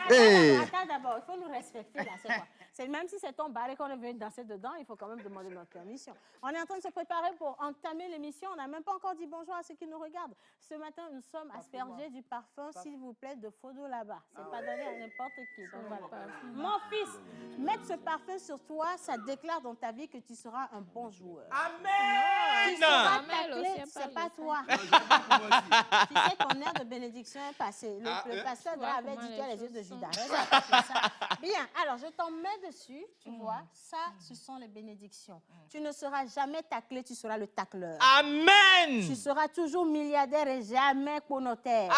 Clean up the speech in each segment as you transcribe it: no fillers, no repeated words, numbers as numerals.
Hey. Attends d'abord, il faut nous respecter là, c'est quoi? Même si c'est ton bar et qu'on est venu danser dedans, il faut quand même demander notre permission. On est en train de se préparer pour entamer l'émission. On n'a même pas encore dit bonjour à ceux qui nous regardent. Ce matin, nous sommes aspergés du parfum, s'il vous plaît, de Fodo là-bas. C'est pas donné à n'importe qui. Donc voilà. Mon fils, mettre ce parfum sur toi, ça déclare dans ta vie que tu seras un bon joueur. Amen. Tu seras taclé, c'est pas toi. Tu sais, ton air de bénédiction est passé. Le pasteur avait dit tu as les yeux de Judas. Bien, alors je t'en mets dessus, tu vois. Ça, ce sont les bénédictions. Tu ne seras jamais taclé, tu seras le tacleur. Amen. Tu seras toujours milliardaire et jamais connotaire.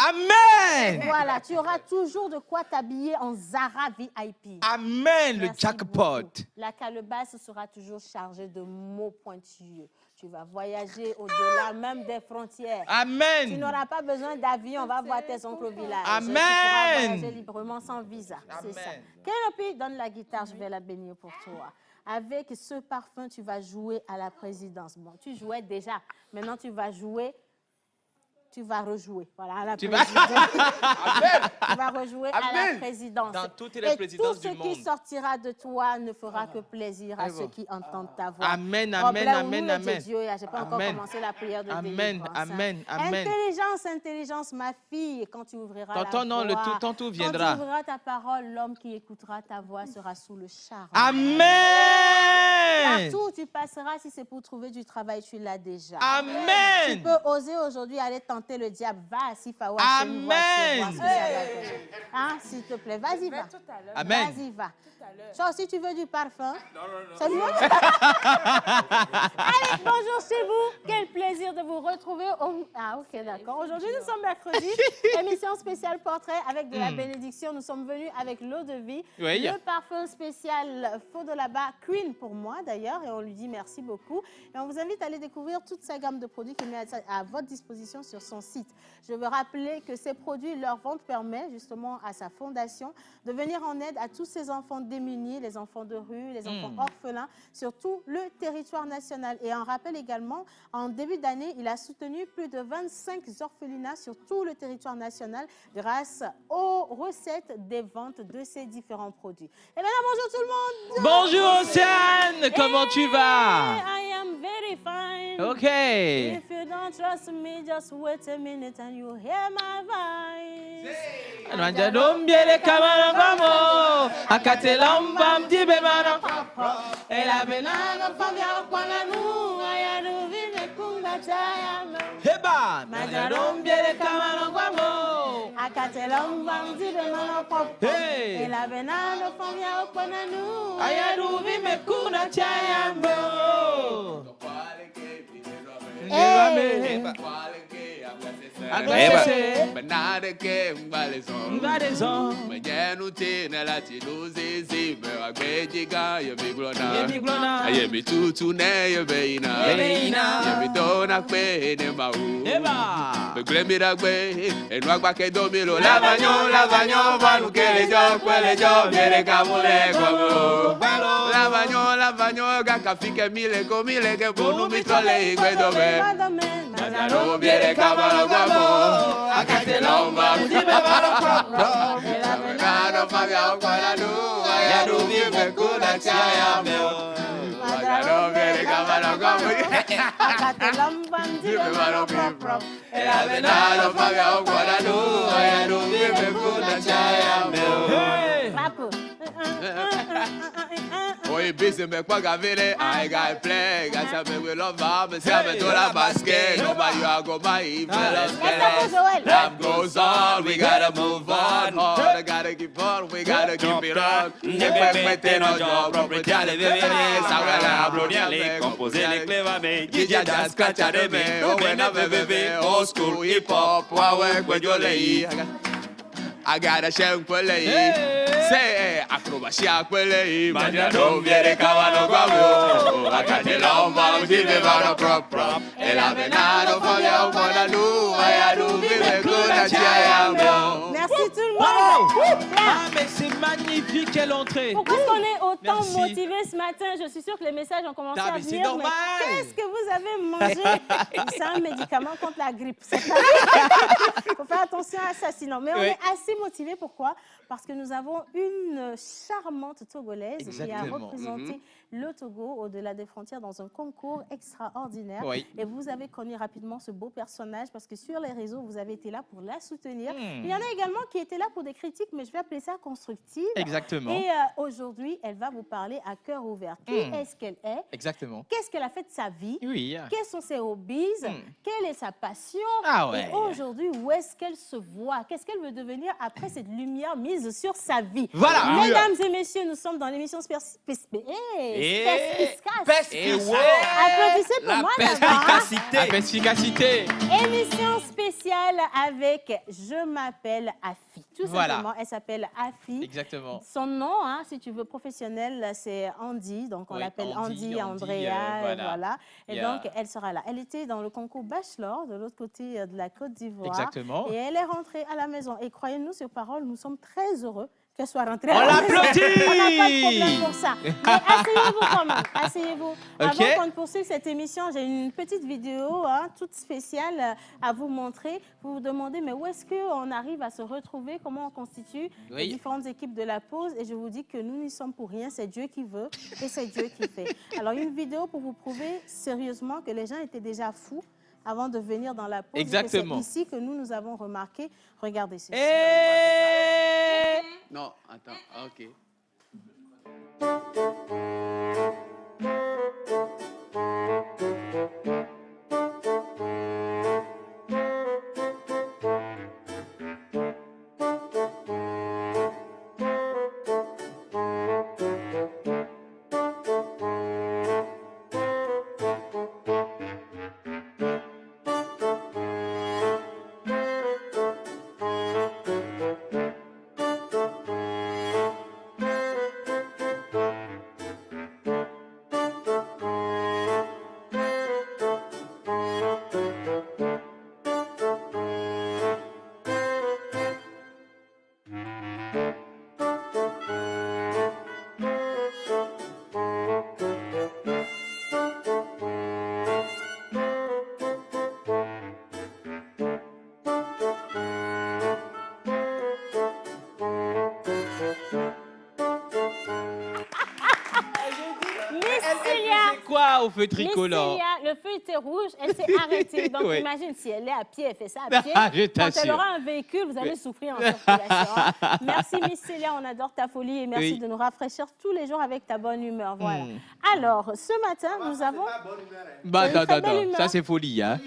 Amen. Voilà, tu auras toujours de quoi t'habiller en Zara VIP. Amen, le jackpot. Beaucoup. La calebasse sera toujours chargée de mots pointueux. Tu vas voyager au-delà même des frontières. Amen. Tu n'auras pas besoin d'avion, on va voir tes oncles au village. Amen. Tu pourras voyager librement sans visa. C'est ça. Kénopi, donne la guitare, je vais la bénir pour toi. Avec ce parfum, tu vas jouer à la présidence. Bon, tu jouais déjà. Maintenant, tu vas jouer. Tu vas rejouer, voilà, à la présidence. Tu vas rejouer à la présidence. Dans toutes les présidences du monde. Et tout ce qui sortira de toi ne fera que plaisir à ceux qui entendent ta voix. Amen, amen, amen, amen. Je n'ai pas encore commencé la prière de délivrance. Amen, amen. Intelligence, intelligence, ma fille, quand tu ouvriras la voix, ton tour viendra. Quand tu ouvriras ta parole, l'homme qui écoutera ta voix sera sous le charme. Amen. Partout où tu passeras, si c'est pour trouver du travail, tu l'as déjà. Amen. Tu peux oser aujourd'hui aller tenter le diable. Va, si Fawa. Amen. Hein, s'il te plaît, vas-y, va. Amen. Vas-y, va. Genre, si tu veux du parfum. Non. C'est mieux. Allez, bonjour chez vous. Quel plaisir de vous retrouver. Ah, ok, d'accord. Aujourd'hui, nous sommes mercredi. Émission spéciale portrait avec de la bénédiction. Nous sommes venus avec l'eau de vie. Oui. Le parfum spécial Fodo là-bas, Queen pour moi d'ailleurs. Et on lui dit merci beaucoup. Et on vous invite à aller découvrir toute sa gamme de produits qu'il met à votre disposition sur son site. Je veux rappeler que ces produits, leur vente permet justement à sa fondation de venir en aide à tous ces enfants démunis, les enfants de rue, les enfants orphelins sur tout le territoire national. Et on rappelle également, en début d'année, il a soutenu plus de 25 orphelinats sur tout le territoire national grâce aux recettes des ventes de ces différents produits. Et maintenant, bonjour tout le monde. Bonjour Océane, comment tu vas? I am very fine. Ok. If you don't trust me, just wait a minute and you hear my voice. Manjadombiele kamano kwamo, akatelamba mdibe mano. Ela benano pavya kwananu, ayanu vine kunga chayame. Heba, manjadombiele kamano kwamo, akatelamba mdibe mano pop. Ela benano pavya kwananu, ayanu vine kunga chayame. Benade ke mbalezon Mejenu tine lati nuzizi Mewa kwejiga ye miglona Ye mitutu ne ye beina Ye midona kwe ne mau Begremira kwe Enwa kwa ke domilo Lavanyo Vanu kele jo Mere kamule kwa Lavanyo Gakafike mile ke Bonu mitole igwe dome Manjaro biere kabalo kwamo Akatelomba mdibe baro kwamo Elabengano pavya kwalanu Ayanu vive kuna chaya meo Manjaro biere kabalo kwamo akatelamba mdibe mano pop. Elabengano pavya kwalanu Ayanu vive kuna chaya meo Papo. Oi, busy me kwa gavile, I got play, got some we love me say me to la basket, no matter you go my evil, life goes on, we gotta move on, I gotta keep on, we gotta keep it on. Nepete no job, property alle vivere, sagala abloniale, composer les clevame, DJ just catch a me, oh when I bebe, old school hip hop, wa we yo lei. I gotta share quelle say acrobacia quelle mangia non viene cavano quavo acatelomba vive vano proprio e la venano foglia buona lua e a vive con la Merci tout le monde. Ah mais c'est magnifique, quelle entrée. Pourquoi est-ce qu'on est autant motivés ce matin? Je suis sûre que les messages ont commencé à venir. C'est normal. Qu'est-ce que vous avez mangé? C'est un médicament contre la grippe. Il faut faire attention à ça sinon. Mais on est assez motivés. Pourquoi? Parce que nous avons une charmante Togolaise qui a représenté le Togo au-delà des frontières dans un concours extraordinaire. Et vous avez connu rapidement ce beau personnage parce que sur les réseaux, vous avez été là pour la soutenir. Il y en a également qui étaient là pour des critiques, mais je vais appeler ça constructive. Exactement. Et aujourd'hui, elle va vous parler à cœur ouvert. Qui est-ce qu'elle est? Exactement. Qu'est-ce qu'elle a fait de sa vie? Oui. Quels sont ses hobbies? Quelle est sa passion? Et aujourd'hui, où est-ce qu'elle se voit? Qu'est-ce qu'elle veut devenir après cette lumière mise sur sa vie? Voilà. Mesdames et messieurs, nous sommes dans l'émission Applaudissez pour moi La perspicacité. Émission spéciale avec Je m'appelle Afi. Tout simplement, elle s'appelle Afi. Exactement. Son nom, hein, si tu veux, professionnel, c'est Andy. Donc, on l'appelle Andy, Andrea. Voilà. Et donc, elle sera là. Elle était dans le concours Bachelor de l'autre côté de la Côte d'Ivoire. Exactement. Et elle est rentrée à la maison. Et croyez-nous sur parole, nous sommes très heureux qu'elle soit rentrée. On l'applaudit! On n'a pas de problème pour ça. Mais asseyez-vous quand même. Asseyez-vous. Avant qu'on ne poursuive cette émission, j'ai une petite vidéo toute spéciale à vous montrer. Vous vous demandez, mais où est-ce qu'on arrive à se retrouver? Comment on constitue les différentes équipes de la pause? Et je vous dis que nous n'y sommes pour rien. C'est Dieu qui veut et c'est Dieu qui fait. Alors, une vidéo pour vous prouver sérieusement que les gens étaient déjà fous avant de venir dans la pause. Exactement. C'est ici que nous avons remarqué. Regardez ceci. Non, attends, ok. Au feu tricolore. Le feu était rouge, elle s'est arrêtée. Donc, imagine si elle est à pied, elle fait ça à pied. Quand elle aura un véhicule, vous allez souffrir en circulation. Merci, Miss Célia, on adore ta folie et merci de nous rafraîchir tous les jours avec ta bonne humeur. Voilà. Alors, ce matin, nous avons... Ça c'est folie, hein.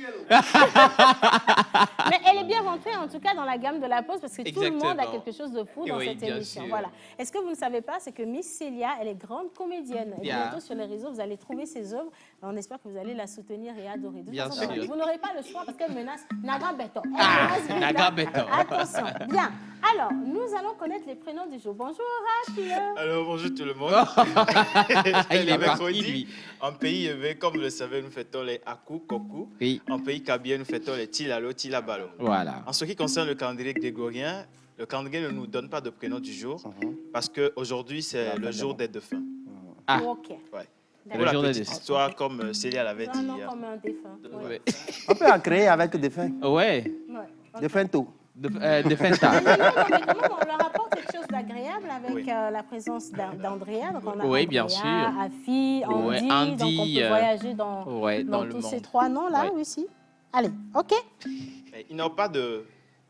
Mais elle est bien rentrée, en tout cas, dans la gamme de la pause parce que tout le monde a quelque chose de fou dans cette émission. Voilà. Et ce que vous ne savez pas, c'est que Miss Célia, elle est grande comédienne. Et bientôt, sur les réseaux, vous allez trouver ses œuvres. On espère que vous allez la soutenir et adorer. Bien sûr. Vous n'aurez pas le choix parce qu'elle menace Naga Beto. Naga Beto. Attention. Bien. Alors, nous allons connaître les prénoms du jour. Bonjour, Oracle. Alors, bonjour tout le monde. Il est parti, lui. En pays élevé, comme vous le savez, nous fêtons les Aku, Koku. En pays kabien, nous fêtons les Tilalo, Tilabalo. Voilà. En ce qui concerne le calendrier grégorien, le calendrier ne nous donne pas de prénom du jour parce qu'aujourd'hui, c'est le jour des défunts. Ok. Ouais. Pour la petite histoire, comme Célia l'avait dit. Non, comme un défunt. Ouais. On peut en créer avec défunt. Ouais. Défunt tout. Défunt. Mais comment on leur apporte quelque chose d'agréable avec la présence d'Andrea. Donc on a Andrea, bien sûr. Afi, Andy. Donc on peut voyager dans tous ces trois noms-là aussi. Allez, ok. Ils n'ont pas de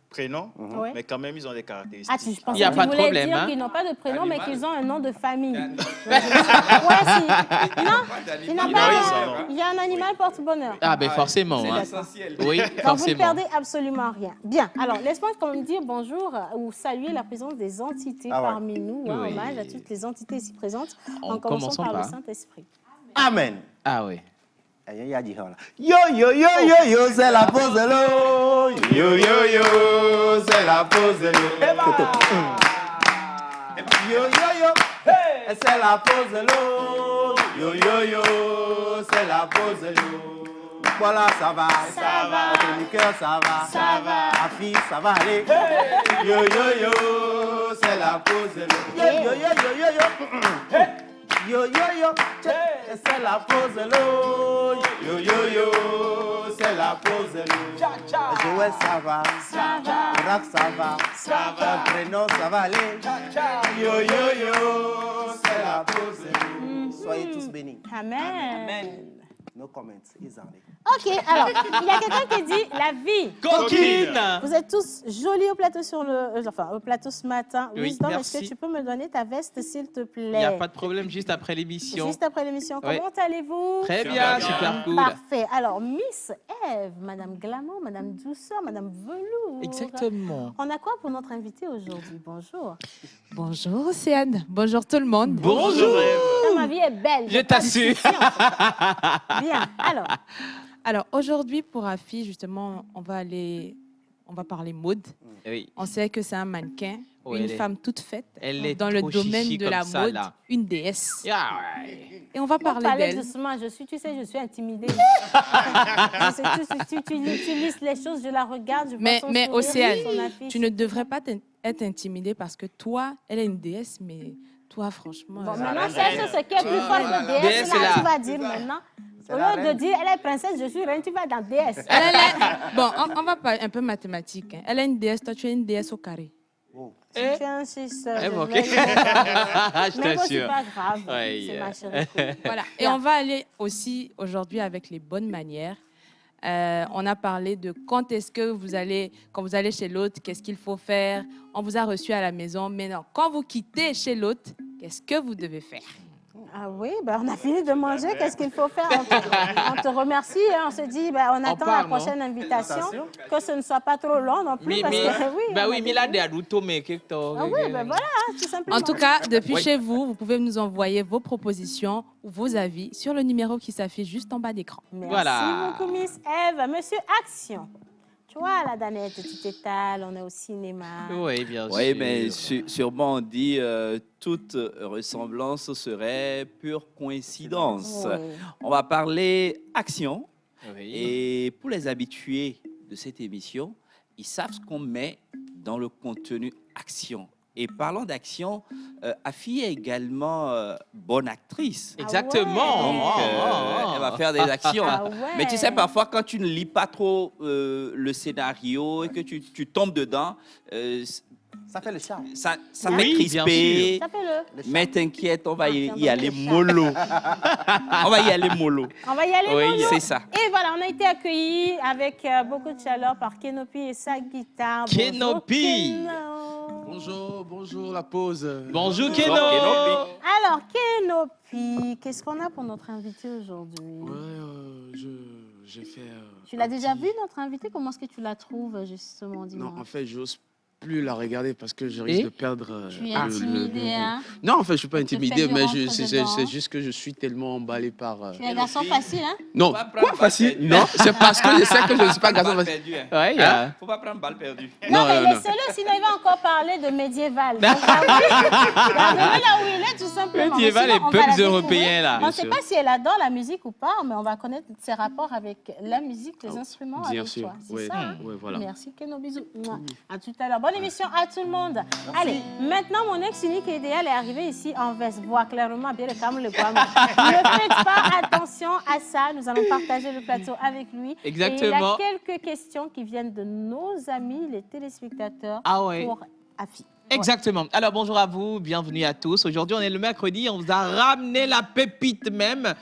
prénom, mais quand même, ils ont des caractéristiques. Ah, je pensais Il n'y a que pas tu de voulais problème, dire hein. qu'ils n'ont pas de prénom, mais qu'ils ont un nom de famille. Non, il y a un animal porte-bonheur. Ah, ben forcément. C'est hein. essentiel. Oui, Donc, vous ne forcément. perdez absolument rien. Bien, alors, laisse-moi quand même dire bonjour ou saluer la présence des entités parmi nous. Oui. Hommage à toutes les entités ici présentes, En en commençant par le par- Saint-Esprit. Amen. Ah oui. Yo, yo, yo, yo, yo, c'est la pause de l'eau. Yo, yo, yo, c'est la pause de l'eau. Yo, yo, yo, c'est la pause de l'eau. Yo, yo, yo, c'est la pause de l'eau. Voilà, ça va. Ça va. Notre cœur, ça va. Ça va. Afi, ça va aller. Yo, yo, yo, c'est la pause de l'eau. Yo, yo, yo, yo, yo, yo. Yo, yo, yo, c'est la pause de l'eau. Yo, yo, yo, c'est la pause de l'eau. Joël, ça va. Ça va. Barack, ça va. Ton prénom, ça va aller. Yo, yo, yo, c'est la pause. Soyez tous bénis. Amen. No comments, Isarné. Ok, alors, il y a quelqu'un qui dit la vie. Coquine. Vous êtes tous jolis au plateau au plateau ce matin. Oui, Wisdom, est-ce merci. que tu peux me donner ta veste, s'il te plaît? Il n'y a pas de problème, juste après l'émission. Juste après l'émission. Oui. Comment allez-vous? Très bien, super cool. Parfait. Alors, Miss Eve, Madame Glamour, Madame Douceur, Madame Velours. Exactement. On a quoi pour notre invité aujourd'hui? Bonjour. Bonjour Océane, bonjour tout le monde. Bonjour. Ma vie est belle. Je t'assure. Bien. Alors aujourd'hui pour Afi, justement, on va parler mode. Oui. On sait que c'est un mannequin, Oh, une elle est- femme toute faite Elle est dans le trop domaine chichi de comme la ça, mode, là. une déesse. Yeah, ouais. Et on va parler d'elle. doucement, tu sais, je suis intimidée. Je sais, tu lisses les choses, je la regarde, je vois Mais son sourire, Océane, son affiche. tu ne devrais pas être intimidée parce que toi, elle est une déesse, mais toi franchement... Bon, maintenant, cherche ce qui est plus fort que déesse. Déesse, Là, là. tu vas dire maintenant. Au lieu de dire, elle est princesse, je suis reine, tu vas dans déesse. Bon, on va parler un peu mathématique. Hein. Elle est une déesse, toi tu es une déesse au carré. Si tu insistes, Eh, je ok. vais le faire. Je Mais bon, c'est t'assure. pas grave, Ouais, c'est yeah. ma chérie. cool. Voilà. Et on va aller aussi aujourd'hui avec les bonnes manières. On a parlé de quand est-ce que quand vous allez chez l'autre, qu'est-ce qu'il faut faire. On vous a reçu à la maison. Mais non, quand vous quittez chez l'autre, qu'est-ce que vous devez faire? Ah oui, ben, on a fini de manger, qu'est-ce qu'il faut faire? On te remercie, hein, on se dit, ben, on attend part, la prochaine invitation, que ce ne soit pas trop long non plus. Parce que, oui, bah on oui, a mais là, dit- des adultes, mais qu'est-ce que Ah oui, ben voilà, hein, tout simplement. En tout cas, depuis Oui. chez vous, vous pouvez nous envoyer vos propositions ou vos avis sur le numéro qui s'affiche juste en bas d'écran. Merci Voilà. beaucoup, Miss Eve. Monsieur Action. Tu vois, la Danette, tu t'étales, on est au cinéma. Oui, bien sûr. Oui, mais sûrement on dit toute ressemblance serait pure coïncidence. Oui. On va parler action. Oui. Et pour les habitués de cette émission, ils savent ce qu'on met dans le contenu action. Et parlant d'action, Afi est également bonne actrice. Exactement. Donc, elle va faire des actions. Ah ouais. Mais tu sais, parfois, quand tu ne lis pas trop le scénario et que tu tombes dedans, Ça fait le charme. ça Oui, fait bien crisper. Tapez-le. Mais t'inquiète, on va tiens, y aller donc, le mollo. On va y aller mollo. On va y aller, Oui, Mono. c'est ça. Et voilà, on a été accueillis avec beaucoup de chaleur par Kenopi et sa guitare. Bonjour, Kenopi. Keno. Bonjour, la pause. Bonjour, Keno. Alors, Kenopi, qu'est-ce qu'on a pour notre invité aujourd'hui? J'ai fait. Tu l'as déjà vu, notre invité? Comment est-ce que tu la trouves, justement, dis-moi? Non, en fait, j'ose plus la regarder parce que je risque Et de perdre. Tu es intimidé, hein? Non, en fait, je suis pas On te intimidé, fait du mais rentre-dedans. c'est juste que je suis tellement emballé par. Tu es un garçon facile, hein? Non, Faut pas prendre quoi facile? balle Non, c'est parce que je sais que je ne suis pas garçon Balle facile. perdue, hein. Ouais, Faut pas prendre balle perdue. Non, mais non. laissez-le, sinon il va encore parler de médiéval. Donc, gardez-le là où il est, tout simplement. Médiéval Mais et sinon, on va la peuples découvrir. européens, là. On ne sait pas si elle adore la musique ou pas, mais on va connaître ses rapports avec la musique, les instruments Bien avec sûr. toi. C'est Oui, ça, hein? oui, voilà. Merci, Keno, bisous. Mouah. À tout à l'heure. Bonne émission à tout le monde. Allez, maintenant, mon ex unique et idéal est arrivé ici en veste. Voit clairement bien le calme, le guam. Ne faites pas attention à ça. Nous allons partager le plateau avec lui. Exactement. Et il y a quelques questions qui viennent de nos amis, les téléspectateurs, Ah ouais. pour Afi. Exactement. Alors, bonjour à vous, bienvenue à tous. Aujourd'hui, on est le mercredi, on vous a ramené la pépite même,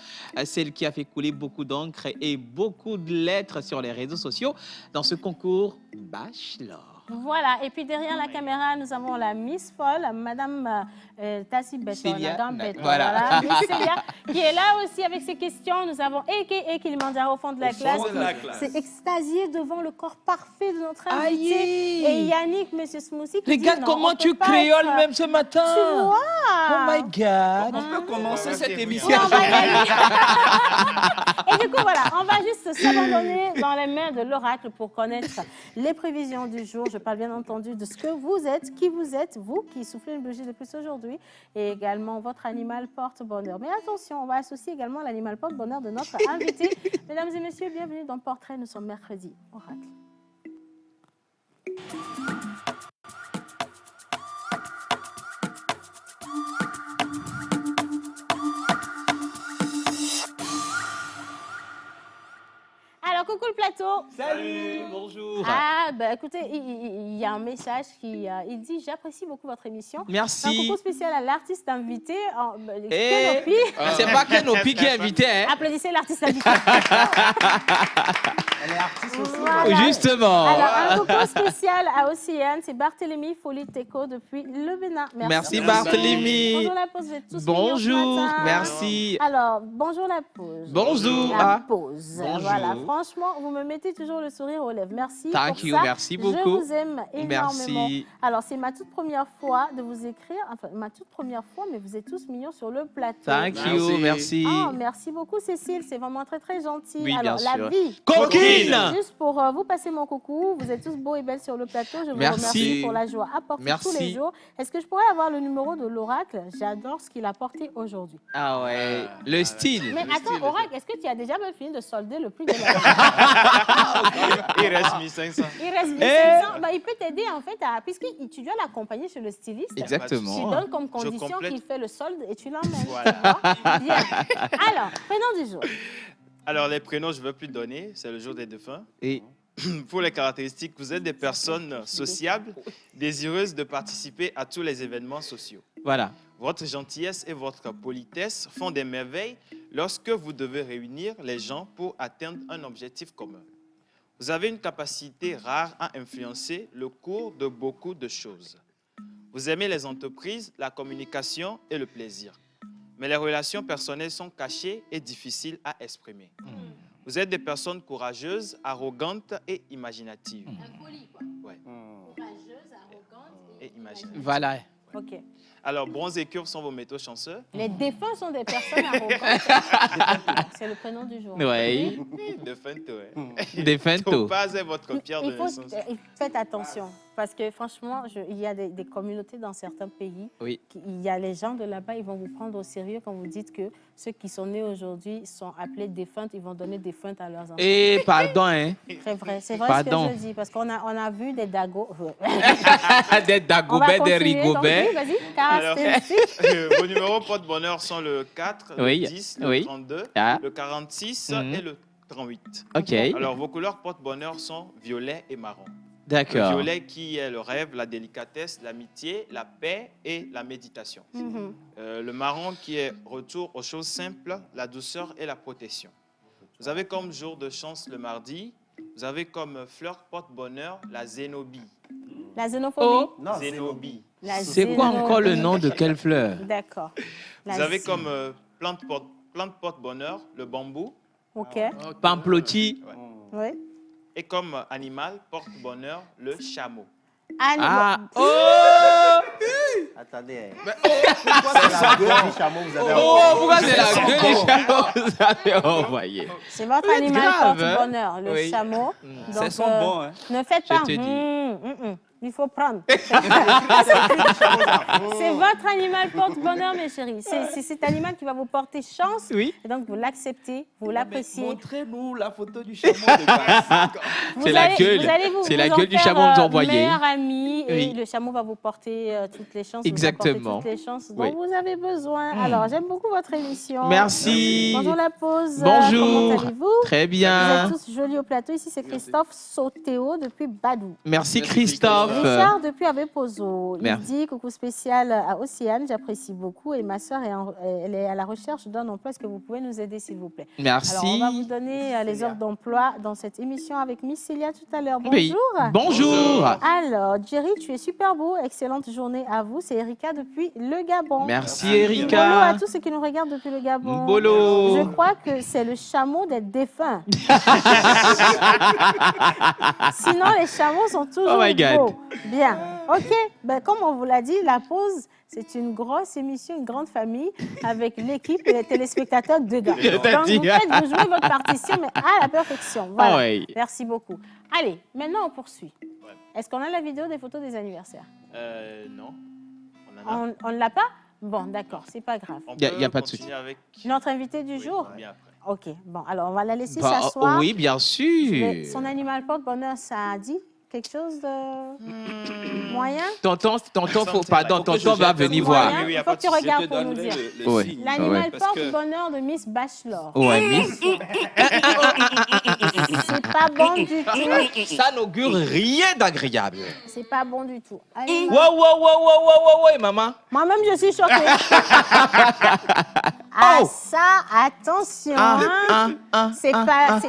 celle qui a fait couler beaucoup d'encre et beaucoup de lettres sur les réseaux sociaux dans ce concours Bachelor. Voilà, et puis derrière la caméra, nous avons la Miss Folle, Madame Tassi Beton, Célia, la dame Beton, voilà. Miss Célia, qui est là aussi avec ses questions. Nous avons Eke Kilimanjaro au fond de la classe. fond de la classe. C'est extasié devant le corps parfait de notre invité. Aïe. Et Yannick, Monsieur Smoothie, qui Regarde dit, non, comment on tu peut pas créoles être- même ce matin. Tu vois? Oh my God. On peut commencer cette Oui, émission. on va y aller. Et du coup, voilà, on va juste s'abandonner dans les mains de l'oracle pour connaître les prévisions du jour. Je parle bien entendu de ce que vous êtes, qui vous êtes, vous qui soufflez une bougie de plus aujourd'hui, et également votre animal porte-bonheur. Mais attention, on va associer également l'animal porte-bonheur de notre invité. Mesdames et messieurs, bienvenue dans Portrait. Nous sommes mercredi. Oracle. Alors, coucou le plateau. Salut, bonjour. Ah, Ah, bah, écoutez, il y a un message il dit « J'apprécie beaucoup votre émission. » Un Merci. coucou spécial à l'artiste invité, Eh, Kenopi. c'est pas Kenopi qui est invité, hein? Applaudissez l'artiste invité. Elle est artiste aussi. Voilà. Justement. Alors, un coucou spécial à Océane, c'est Barthélemy Folie Teco depuis le Bénin. Merci Barthélemy. Bonjour la pause, vous êtes tous Bonjour, mignons ce matin. merci. Alors, bonjour la pause. Bonjour. La Ah, pause. bonjour. Voilà, franchement, vous me mettez toujours le sourire aux lèvres. Merci Thank pour you, ça. merci Je beaucoup. vous aime énormément. Merci. Alors, c'est ma toute première fois de vous écrire, enfin, ma toute première fois, mais vous êtes tous mignons sur le plateau. Thank you, merci. Oh, merci beaucoup, Cécile. C'est vraiment très, très gentil. Oui, Alors, bien la sûr. vie. Coquine. Juste pour vous passer mon coucou, vous êtes tous beaux et belles sur le plateau. Je vous Merci. remercie pour la joie apportée Merci. tous les jours. Est-ce que je pourrais avoir le numéro de l'oracle? J'adore ce qu'il a porté aujourd'hui. Ah ouais, le style. Mais attends, Oracle, est-ce que tu as déjà même fini de solder le prix de la Il reste 1500. Il reste 1500. Bah, il peut t'aider en fait, puisque tu dois l'accompagner chez le styliste. Tu Exactement. donnes comme Je condition complète. qu'il fait le solde et tu l'emmènes. Voilà. Tu vois? Bien. Alors, prénom du jour. Alors, les prénoms, je ne veux plus donner. C'est le jour des défunts. Et Pour les caractéristiques, vous êtes des personnes sociables, désireuses de participer à tous les événements sociaux. voilà. Votre gentillesse et votre politesse font des merveilles lorsque vous devez réunir les gens pour atteindre un objectif commun. Vous avez une capacité rare à influencer le cours de beaucoup de choses. Vous aimez les entreprises, la communication et le plaisir. Mais les relations personnelles sont cachées et difficiles à exprimer. Vous êtes des personnes courageuses, arrogantes et imaginatives. Impoli, quoi. Ouais. Courageuse, arrogante Et imaginative. Voilà. Ok. Alors, bronze et curve sont vos métaux chanceux. Les défunts sont des personnes arrogantes. C'est le prénom du jour. Oui. De Fento, ouais. Des fento. Topaz est votre pierre de Il faut, naissance. faites attention, parce que franchement, il y a des communautés dans certains pays. Oui. Il y a les gens de là-bas, ils vont vous prendre au sérieux quand vous dites que ceux qui sont nés aujourd'hui sont appelés défunts, ils vont donner des feintes à leurs enfants. Et pardon, hein. C'est vrai Pardon. ce que je dis, parce qu'on a vu des dagos. Des On va Dagobert, des continuer, donc, Rigobert. oui, vas-y, Alors, caractéristique. vos numéros porte-bonheur sont le 4, Oui, le 10, le oui. 32, Ah. le 46 Mhm. et le 38. Ok, Alors, vos couleurs porte-bonheur sont violet et marron. Le d'accord. violet qui est le rêve, la délicatesse, l'amitié, la paix et la méditation. Mhm. Le marron qui est retour aux choses simples, la douceur et la protection. Vous avez comme jour de chance le mardi. Vous avez comme fleur porte-bonheur la zénobie. La xénophobie. Oh, Non, Zénobie. La c'est quoi encore le xénophobie. nom de quelle fleur? D'accord. Vous avez comme plante porte-bonheur le bambou. OK. Pamplotti. Oui. Et comme animal porte-bonheur le chameau. Ah, oh! Attendez. Pourquoi c'est la gueule du chameau que vous avez Oh, envoyé? pourquoi c'est la gueule du chameau que vous avez envoyé? C'est votre Vous êtes animal grave, hein? porte-bonheur, le Oui. chameau. Ça Donc, sent bon, hein? ne faites Je pas. te dis. Il faut prendre. C'est votre animal porte-bonheur, mes chéris. C'est cet animal qui va vous porter chance. Oui. Et donc, vous l'acceptez, vous l'appréciez. Montrez-nous la photo du chameau de base. Vous C'est la allez- gueule. vous allez vous- C'est vous la en gueule du faire, chameau que vous envoyez. Meilleur ami, et Oui. le chameau va vous porter toutes les chances. Exactement. Vous apporter toutes les chances dont Oui. vous avez besoin. Alors, j'aime beaucoup votre émission. Merci. Bonjour la pause. Bonjour. Comment allez-vous? Très Vous bien. êtes tous jolis au plateau. Ici, c'est Christophe Sautéo depuis Badou. Merci Christophe. Richard depuis Avepozo. Il Merci. dit coucou spécial à Océane, j'apprécie beaucoup. Et ma soeur, elle est à la recherche d'un emploi. Est-ce que vous pouvez nous aider, s'il vous plaît? Alors, on va vous Merci. donner les offres d'emploi dans cette émission avec Miss Célia tout à l'heure. Oui. Bonjour. Bonjour. Alors, Jerry, tu es super beau. Excellente journée à vous. C'est Erika depuis le Gabon. Merci Bolo à Erika. tous ceux qui nous regardent depuis le Gabon. Bolo. Je crois que c'est le chameau des défunts. Sinon, les chameaux sont toujours Oh my God. beaux. Bien. OK. Ben, comme on vous l'a dit, la pause, c'est une grosse émission, une grande famille avec l'équipe et les téléspectateurs dedans. Je t'ai Donc, dit. vous jouez votre partition, mais à la perfection. Voilà. Ah oui. Merci beaucoup. Allez, maintenant, on poursuit. Est-ce qu'on a la vidéo des photos des anniversaires? Non. On en a. On ne l'a pas? Bon, d'accord, c'est pas grave. On Y a peut pas de continuer souci. avec... Notre invité du Oui, jour? bien après. OK. Bon, alors, on va la laisser Bah, s'asseoir. oui, bien Mais sûr. son animal porte-bonheur, ça a dit quelque chose de... Moyen. Tonton, pardon, Faut que tonton je va jette venir un voir. Moyen. Oui, oui, y a Il pas faut de que tu souci. regardes Je te pour nous donnerai dire. le Ouais. signe. L'animal Parce que- porte-bonheur de Miss Bachelor. Ouais, Miss. C'est pas bon du tout. Ça n'augure rien d'agréable. C'est pas bon du tout. Wow, Animal. wow, wow, wow, wow, wow, wow, maman. Moi-même, je suis choquée. Ah, ça, attention. hein. C'est pas.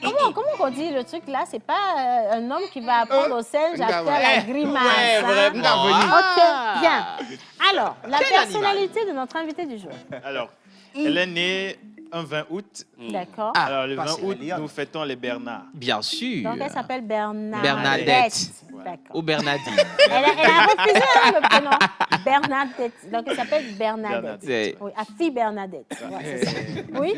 Comment on dit le truc là? C'est pas un homme qui va apprendre au singe à faire la grimace. hein. Ok, bien. Alors, la Quel personnalité de notre invité du jour. Alors, elle est née un 20 août. D'accord. Alors, le 20 c'est août, Lyon. nous fêtons les Bernards. Bien sûr. Donc, elle s'appelle Bernadette. Bernadette. D'accord. Ou Bernadine. Elle a refusé hein, le prénom. Bernadette. Donc, elle s'appelle Bernadette. C'est- Oui, à fille Bernadette. Ouais, c'est ça. Oui.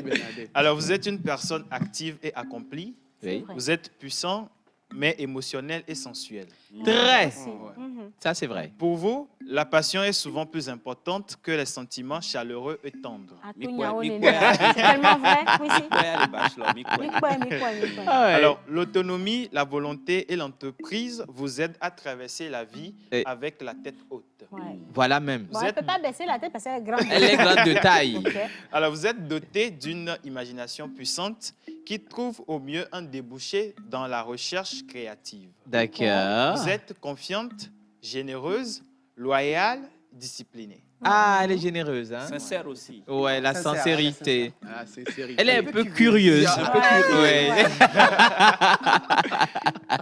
Alors, vous êtes une personne active et accomplie. Oui. vrai. Vous êtes puissant, mais émotionnel et sensuel. Très. Mhm. Ça, c'est vrai. Pour vous, la passion est souvent plus importante que les sentiments chaleureux et tendres. Ah, Mi tout quoi, nyao, mi Néné. quoi. C'est tellement vrai. Oui, si. Ouais, les bachelors, mi quoi. Mi quoi. Alors, l'autonomie, la volonté et l'entreprise vous aident à traverser la vie Et- avec la tête haute. Ouais. Voilà même. Bon, elle ne peut pas baisser la tête parce qu'elle est grande. Elle est grande de taille. Ok. Alors, vous êtes doté d'une imagination puissante qui trouve au mieux un débouché dans la recherche créative. D'accord. Vous êtes confiante, généreuse, loyale, disciplinée. Ah, elle est généreuse, hein? Sincère aussi. Ouais, la Sincère, sincérité. Ah, c'est sérieux. Elle est un peu curieuse. Un peu curieuse. Ouais.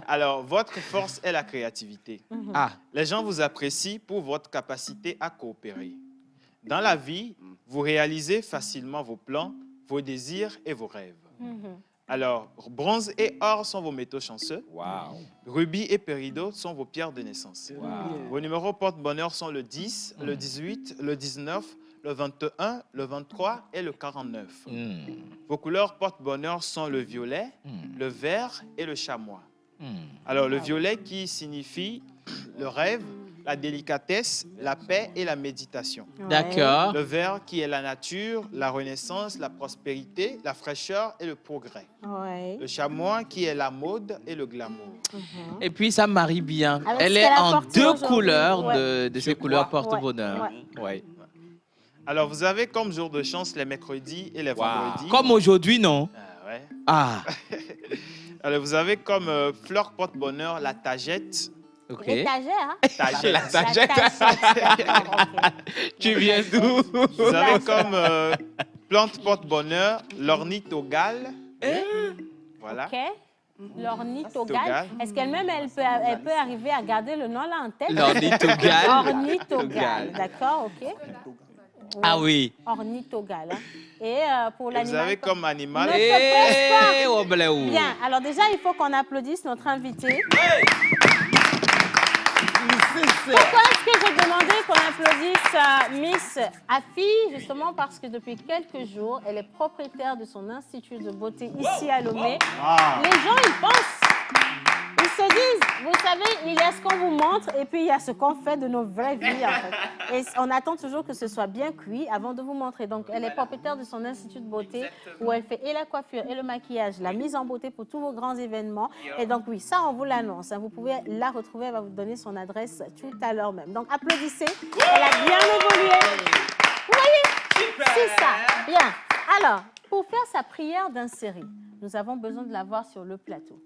Alors, votre force est la créativité. Ah, Les gens vous apprécient pour votre capacité à coopérer. Dans la vie, vous réalisez facilement vos plans, vos désirs et vos rêves. Mhm. Alors, bronze et or sont vos métaux chanceux. Waouh. Rubis et péridot sont vos pierres de naissance. Wow. Vos numéros porte-bonheur sont le 10, le 18, le 19, le 21, le 23 et le 49. Vos couleurs porte-bonheur sont le violet, le vert et le chamois. Alors, le violet qui signifie le rêve, la délicatesse, la paix et la méditation. Ouais. d'accord. Le vert qui est la nature, la renaissance, la prospérité, la fraîcheur et le progrès. Ouais. Le chamois qui est la mode et le glamour. Mhm. Et puis, ça me marie bien. Avec Elle ce est qu'elle a en porté deux aujourd'hui, couleurs ouais. de ces couleurs porte-bonheur. Ouais. Ouais. Alors, vous avez comme jour de chance les mercredis et les vendredis. Comme aujourd'hui, non? Ah, ouais. Ah, Alors, vous avez comme fleur porte-bonheur la tagette. ok. L'étagère, hein? Tagette. La tagette. D'accord, ok. Tu viens d'où? Vous avez comme plante porte-bonheur l'ornithogale. Voilà. Ok. L'ornithogale. Togale. Est-ce qu'elle-même, elle peut arriver à garder le nom là en tête? L'ornithogale. Ornithogale. D'accord, ok. Ah oui. Ornithogale. hein. Et pour Et vous l'animal. avez comme animal. Ne te presse pas. Eh, oh, blé, oh. Bien. Alors déjà, il faut qu'on applaudisse notre invité. Pourquoi est-ce que j'ai demandé qu'on applaudisse Miss Afi? Justement parce que depuis quelques jours, elle est propriétaire de son institut de beauté ici à Lomé. Les gens, ils pensent, ils se disent, vous savez, il y a ce qu'on vous montre et puis il y a ce qu'on fait de nos vraies vies en fait. Et on attend toujours que ce soit bien cuit avant de vous montrer. Donc, elle est propriétaire de son institut de beauté où elle fait et la coiffure et le maquillage, la mise en beauté pour tous vos grands événements. Et donc, oui, ça, on vous l'annonce. Hein. Vous pouvez la retrouver, elle va vous donner son adresse tout à l'heure même. Donc, applaudissez. Elle a bien évolué. Vous voyez? C'est ça. Bien. Alors, pour faire sa prière d'insérer, nous avons besoin de la voir sur le plateau.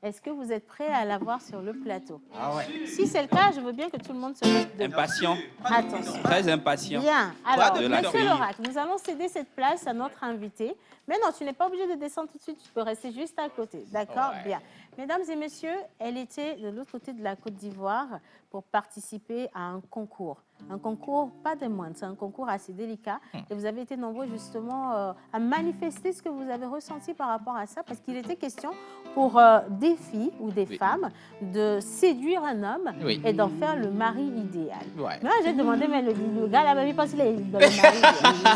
Est-ce que vous êtes prêts à la voir sur le plateau? Ah ouais. Si c'est le cas, je veux bien que tout le monde se mette debout. Impatient. Attention. Très impatient. Bien. Alors, de la monsieur fille. l'oracle, nous allons céder cette place à notre invité. Mais non, tu n'es pas obligé de descendre tout de suite, tu peux rester juste à côté. D'accord? Bien. Mesdames et messieurs, elle était de l'autre côté de la Côte d'Ivoire pour participer à un concours. Un concours, pas des moindres, c'est un concours assez délicat. Et vous avez été nombreux justement à manifester ce que vous avez ressenti par rapport à ça, parce qu'il était question pour des filles ou des femmes de séduire un homme et d'en faire le mari idéal. Ouais. Moi, j'ai demandé, mais le gars là-bas, il pense qu'il est le mari idéal.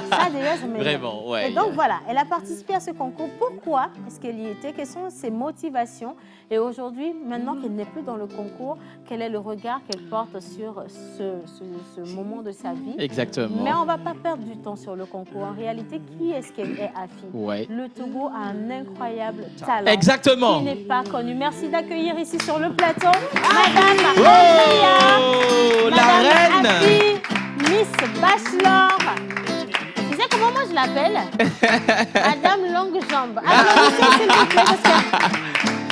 Ça, déjà, ça m'énerve. Vraiment, ouais. Et donc, voilà, elle a participé à ce concours. Pourquoi est-ce qu'elle y était? Quelles sont ses motivations? Et aujourd'hui, maintenant qu'elle n'est plus dans le concours, quel est le regard qu'elle porte sur ce moment de sa vie? Exactement. Mais on ne va pas perdre du temps sur le concours. En réalité, qui est-ce qu'elle est, Afi? Ouais. Le Togo a un incroyable talent. Exactement. Qui n'est pas connu. Merci d'accueillir ici sur le plateau Madame Andrea, la Madame reine. Afi, Miss Bachelor. Tu sais comment moi je l'appelle? Madame Longue Jambe. Applaudissez s'il vous plaît parce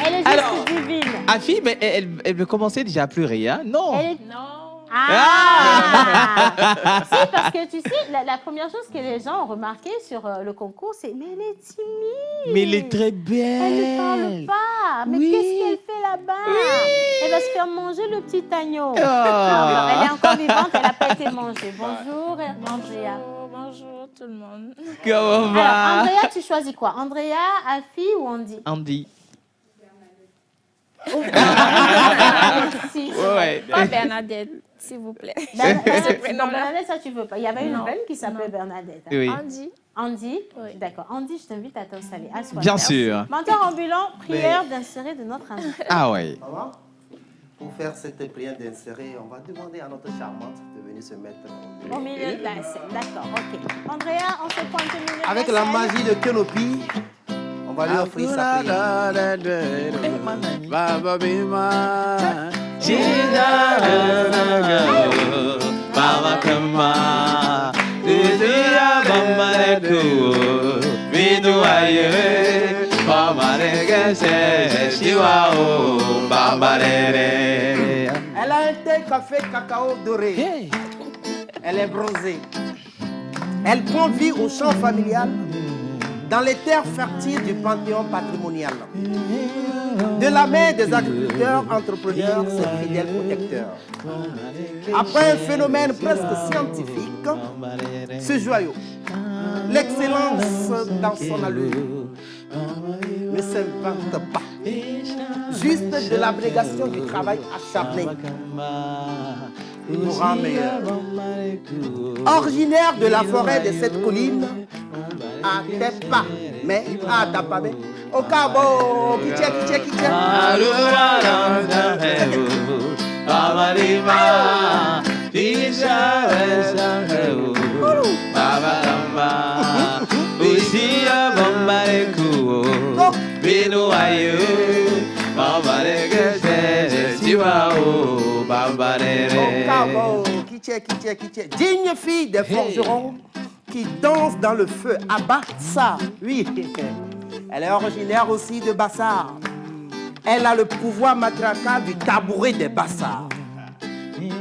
qu'elle est juste Alors, divine. Afi, mais elle veut commencer déjà à pleurer, hein? Non. Elle est... Non. Ah, si, parce que tu sais, la première chose que les gens ont remarqué sur le concours, c'est mais elle est timide. Mais elle est très belle. Elle ne parle pas. Mais Oui. qu'est-ce qu'elle fait là-bas? Elle va se faire manger le petit agneau. Ah. Non, elle est encore vivante, elle n'a pas été mangée. Bonjour, Andrea. Bonjour tout le monde. Comment Alors, va? Andrea, tu choisis quoi? Andrea, Afi ou Andy? Andy. Merci. Ouais. Pas Bernadette, s'il vous plaît. Bernadette, ça tu veux pas. Il y avait une Non. reine qui s'appelait Bernadette. Oui. Andy. Andy? Oui. D'accord. Andy, je t'invite à t'installer. Assois. Bien sûr. Menteur ambulant, prière d'insérer de notre invité. Ah ouais. Maman, pour faire cette prière d'insérer, on va demander à notre charmante de venir se mettre Au milieu de la scène. D'accord, ok. Andrea, on se pointe au milieu avec de la scène. magie de Kenopi. On va lui offrir sa prière. Baba Bima. Baba Kama, Duduya Bambareku, Biduaye, Bamaregese, Chiwao, Bambarere. Elle a un thé café cacao doré. Elle est bronzée. Elle prend vie au champ familial, dans les terres fertiles du panthéon patrimonial. De la main des agriculteurs, entrepreneurs, ses fidèles protecteurs. Après un phénomène presque scientifique, ce joyau, l'excellence dans son allure, ne s'invente pas. Juste de l'abnégation du travail acharné nous rend meilleurs. Originaire de la forêt de cette colline, à tes pas, mais à ta pas, mais au cabo, qui tient. Qui tient. Digne fille des forgerons qui danse dans le feu à Bassa. Oui, elle est originaire aussi de Bassar. Elle a le pouvoir matraquant du tabouret des Bassars.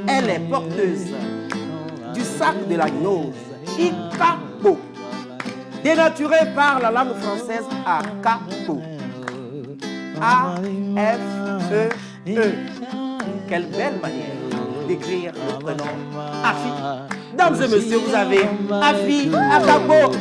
Elle est porteuse du sac de la gnose, Ikapo, dénaturé par la langue française à Kapo. A-F-E-E. Quelle belle manière d'écrire le prénom Afi. Dames et messieurs, vous avez Afi, Akabo,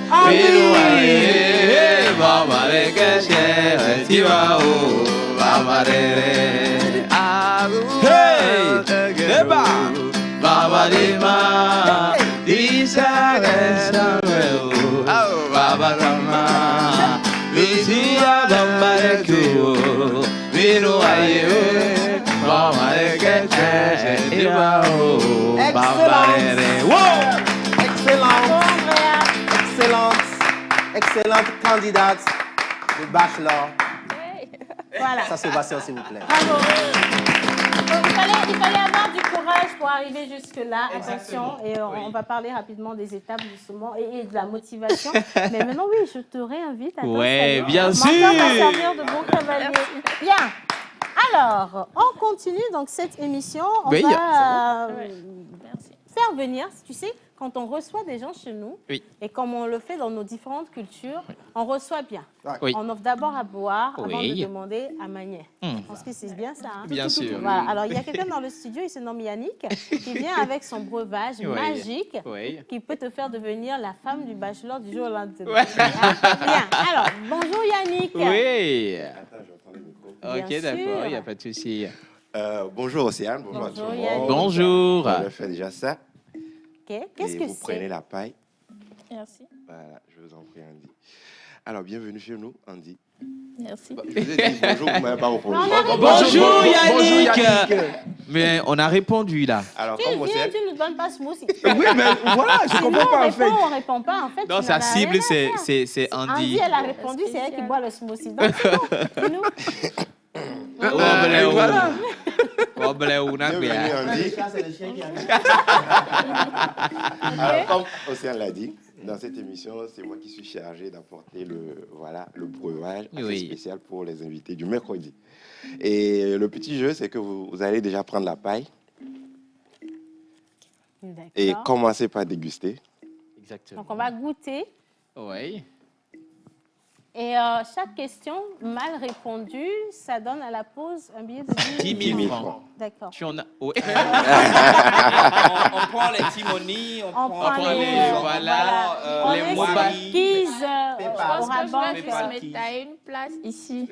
Excellente candidate de bachelor. Voilà. Ça se passe, s'il vous plaît. Bravo. Donc, il fallait avoir du courage pour arriver jusque-là. Attention, et on va parler rapidement des étapes justement et de la motivation. Mais maintenant, oui, je te réinvite à t'installer. Ouais, bien sûr. Mentor va servir de bon cavalier. Bien. Alors, on continue donc cette émission. On Oui, va Merci. faire venir, tu sais, quand on reçoit des gens chez nous, Oui. et comme on le fait dans nos différentes cultures, on reçoit bien. Oui. On offre d'abord à boire avant Oui. de demander à manier. Je pense que c'est bien ça. Hein? Bien sûr. Voilà. Alors, il y a quelqu'un dans le studio, il se nomme Yannick, qui vient avec son breuvage Oui. magique Oui. qui peut te faire devenir la femme du bachelor du jour au lendemain. Ouais. Bien. Alors, bonjour Yannick. Oui. Bien Ok, d'accord, sûr. il n'y a pas de souci. Bonjour Océane, bonjour, à tout Bonjour, le Yannick. monde. Bonjour. On a fait déjà ça. Ok. Qu'est-ce Et que vous prenez c'est? la paille. Merci. Voilà, je vous en prie Andy. Alors bienvenue chez nous Andy. Merci. Je vous ai dit bonjour, vous m'avez pas répondu. Bonjour Yannick. Bonjour, Yannick. Mais on a répondu là. Alors, Tu comme viens, Océane, tu ne nous donnes pas smoothie. Oui, mais voilà, je Sinon, comprends pas en fait. on répond pas. En fait, Non, tu sa n'en as cible, rien à faire. c'est Andy. Andy, elle a répondu, c'est elle qui boit le smoothie. Donc, c'est bon. Dis-nous. Voilà. bienvenue Andy. Alors, comme Océane l'a dit, dans cette émission, c'est moi qui suis chargé d'apporter le breuvage assez spécial pour les invités du mercredi. Et le petit jeu, c'est que vous allez déjà prendre la paille et commencer par déguster. Exactement. Donc, on va goûter. Oui. Et chaque question mal répondue, ça donne à la pause un billet de 10 000 francs. D'accord. Tu en as... Oui. On prend les timonies, on prend les... Voilà. On les est mois. sur quiz Je au pense que je Rabank. vais plus mettre à une place ici.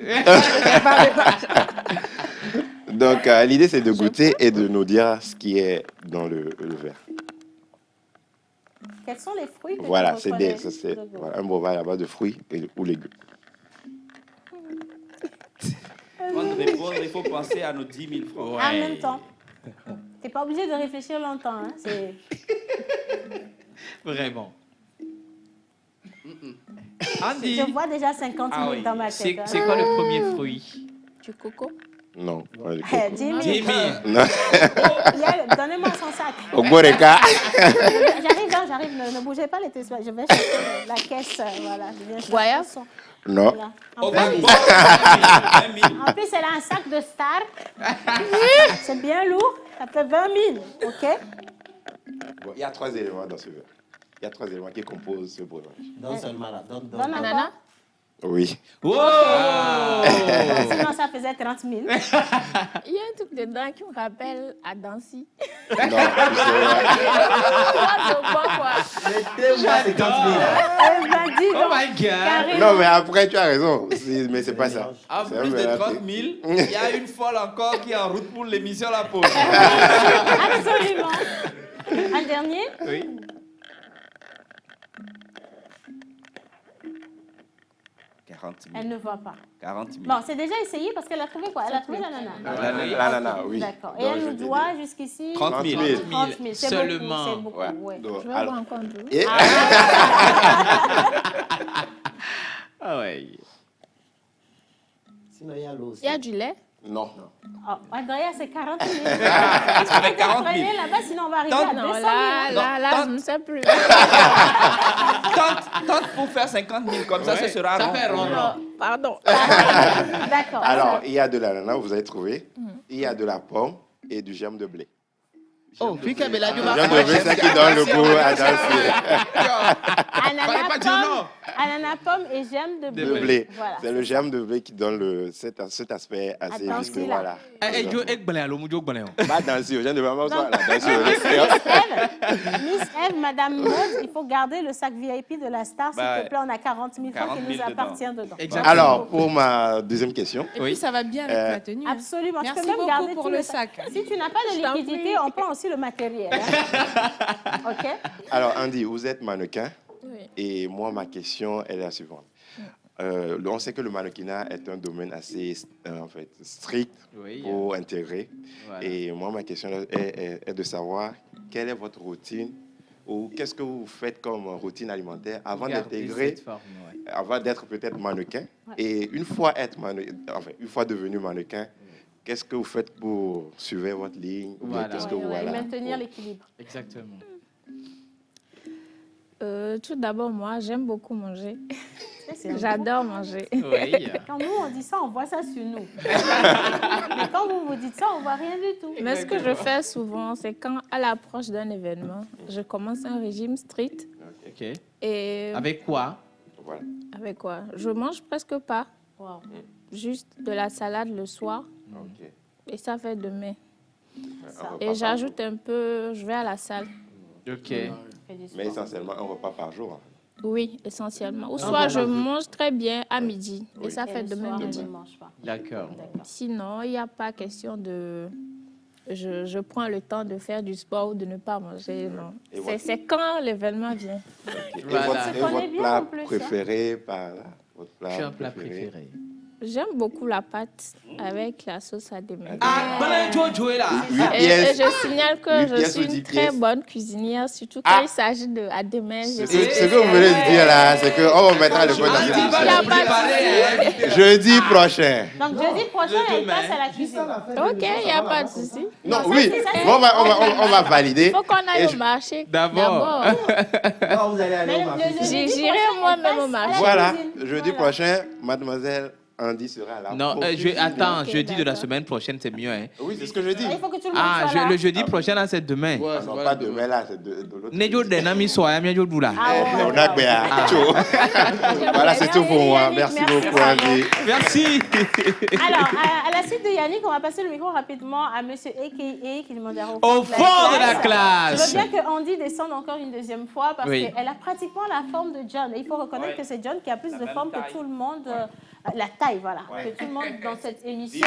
Donc, l'idée, c'est de goûter et de nous dire ce qui est dans le verre. Quels sont les fruits que Voilà, tu c'est reconnais un breuvage à base de fruits ou légumes. Avant de répondre, il faut penser à nos 10 000 francs. En même temps. Tu n'es pas obligé de réfléchir longtemps. Hein. Vraiment. Andy. Je vois déjà 50 000 dans ma tête. C'est quoi le premier fruit? Du coco? Non. 10 000. 10 000. Non. Donnez-moi son sac. Au Goreka. J'arrive. Ne bougez pas les téléspectateurs. Je vais chercher la caisse. Voilà. Je viens chercher Goya? Non. Voilà. Oh, En plus, elle a un sac de star. C'est bien lourd. Ça fait 20 000. OK? Bon, il y a 3 éléments dans ce verre. Il y a 3 éléments qui composent ce breuvage. Donne seulement là. Donne. Donne encore. Ananas? Oui. Wow. Sinon, ça faisait 30 000. Il y a un truc dedans qui me rappelle à Dancy. Non, tu sais, Eh ben, dis Oh donc. my God. non, mais après, tu as raison. Mais c'est pas ça. En C'est un plus de verre 30 000, après. il y a une folle encore qui est en route pour l'émission La Pause. Absolument. Un dernier? Oui. Elle ne voit pas. 40 000. Bon, c'est déjà essayé parce qu'elle a trouvé quoi? Elle a trouvé l'ananas. L'ananas, oui. D'accord. Et Donc, elle je nous t'ai doit dit. jusqu'ici 30 000. 30 000. C'est Seulement. beaucoup. C'est beaucoup. Ouais. Ouais. Donc, Je vais alors- boire encore un peu. Et- Ah ouais. Sinon, il y a l'eau aussi. Il y a du lait? Non. Oh, Andrea, c'est 40 000. Avec 40 000. Prenez là-bas, sinon on va arriver à 200 Non, 000. là, je ne sais plus. Tente pour faire 50 000, comme ça, Ouais, ce sera ça rond. fait rond. Pardon. D'accord. Alors, il y a de l'ananas, vous avez trouvé. Il y a de la pomme et du germe de blé. Oh, puis qu'elle me l'a dit. Le germe de blé, c'est ça qui donne le goût à danser. Ananas, pomme et germe de blé. De blé. Voilà. C'est le germe de blé qui donne cet aspect assez Attends, juste. celui-là. Voilà. Eh, Joe, ek balé, allo, Joe, balé. Pas danser, au germe de maman, soit la danser. Miss Eve, Madame Maud, il faut garder le sac VIP de la star, s'il Bah, te plaît. On a 40 000 francs 40 qui 000 nous appartient dedans. Exactement. Alors, pour ma deuxième question. Et puis, ça va bien avec la tenue. hein. Absolument. Merci tu peux même beaucoup garder pour tout le sac. Si tu n'as pas de t'en liquidité, prie. on prend aussi le matériel. Hein. OK? Alors, Andy, vous êtes mannequin. Oui. Et moi, ma question, elle est la suivante. On sait que le mannequinat est un domaine assez en fait, strict Oui. pour intégrer. Voilà. Et moi, ma question est de savoir quelle est votre routine ou qu'est-ce que vous faites comme routine alimentaire avant Regardez d'intégrer, cette forme, ouais. avant d'être peut-être mannequin. Et une fois, une fois devenu mannequin, qu'est-ce que vous faites pour suivre votre ligne ou bien Voilà. qu'est-ce que Ouais, vous, ouais, voilà. maintenir l'équilibre. Exactement. Tout d'abord, moi, j'aime beaucoup manger. C'est J'adore manger. Oui. Quand nous, on dit ça, on voit ça sur nous. Mais quand vous vous dites ça, on voit rien du tout. Mais ce que je fais souvent, c'est quand, à l'approche d'un événement, je commence un régime strict. OK. Et Avec quoi? Voilà. avec quoi? Je mange presque pas. Wow. Juste de la salade le soir. Ok. Et ça fait demain. Ça. Un repas Et par j'ajoute un peu, je vais à la salle. OK. Fait du jour. sport. Mais essentiellement, un repas par jour. En fait. Oui, essentiellement. Ou soit je mange très bien à midi. Et ça Et fait le demain soir, midi. elle ne mange pas. D'accord. D'accord. Sinon, il n'y a pas question de... Je prends le temps de faire du sport ou de ne pas manger, non. Et votre- C'est quand l'événement vient. Ok. Voilà. Et On se connaît votre bien, plat en plus, hein. préféré par là? Votre plat Tu as un plat préféré? J'aime beaucoup la pâte avec la sauce à démêler. Ah, voilà, Jojo est là. Et je signale que 8 je pièces suis ou une 10 très pièces. bonne cuisinière, surtout quand il s'agit de à démêler. Ce que vous venez de dire là, c'est qu'on va mettre le point dans cette émission. Jeudi prochain. Donc, jeudi prochain, elle passe à la cuisine. Ok, il n'y a pas de souci. Non, oui, on va valider. Il faut qu'on aille Et au marché. D'abord. Non, vous allez aller au marché. J'irai moi-même au marché. Voilà, jeudi prochain, mademoiselle Andy sera là. Non, attends, jeudi de la semaine prochaine, c'est mieux. Hein. Oui, c'est ce que je dis. Il faut que tout le monde soit là. Le jeudi prochain, là, c'est demain. Ah non, pas demain là, c'est de l'autre. Nejo Denami Soya, Miajo Doula. On a Voilà, c'est tout pour moi. Merci beaucoup, Andy. Merci. Alors, à la suite de Yannick, on va passer le micro rapidement à monsieur A.K.A. Kilimanjaro. Au fond de la classe. Je veux bien que Andy descende encore une deuxième fois parce Oui. qu'elle a pratiquement la forme de John. Et il faut reconnaître que c'est John qui a plus de forme que tout le monde. La taille, voilà. Que tout le monde dans cette émission.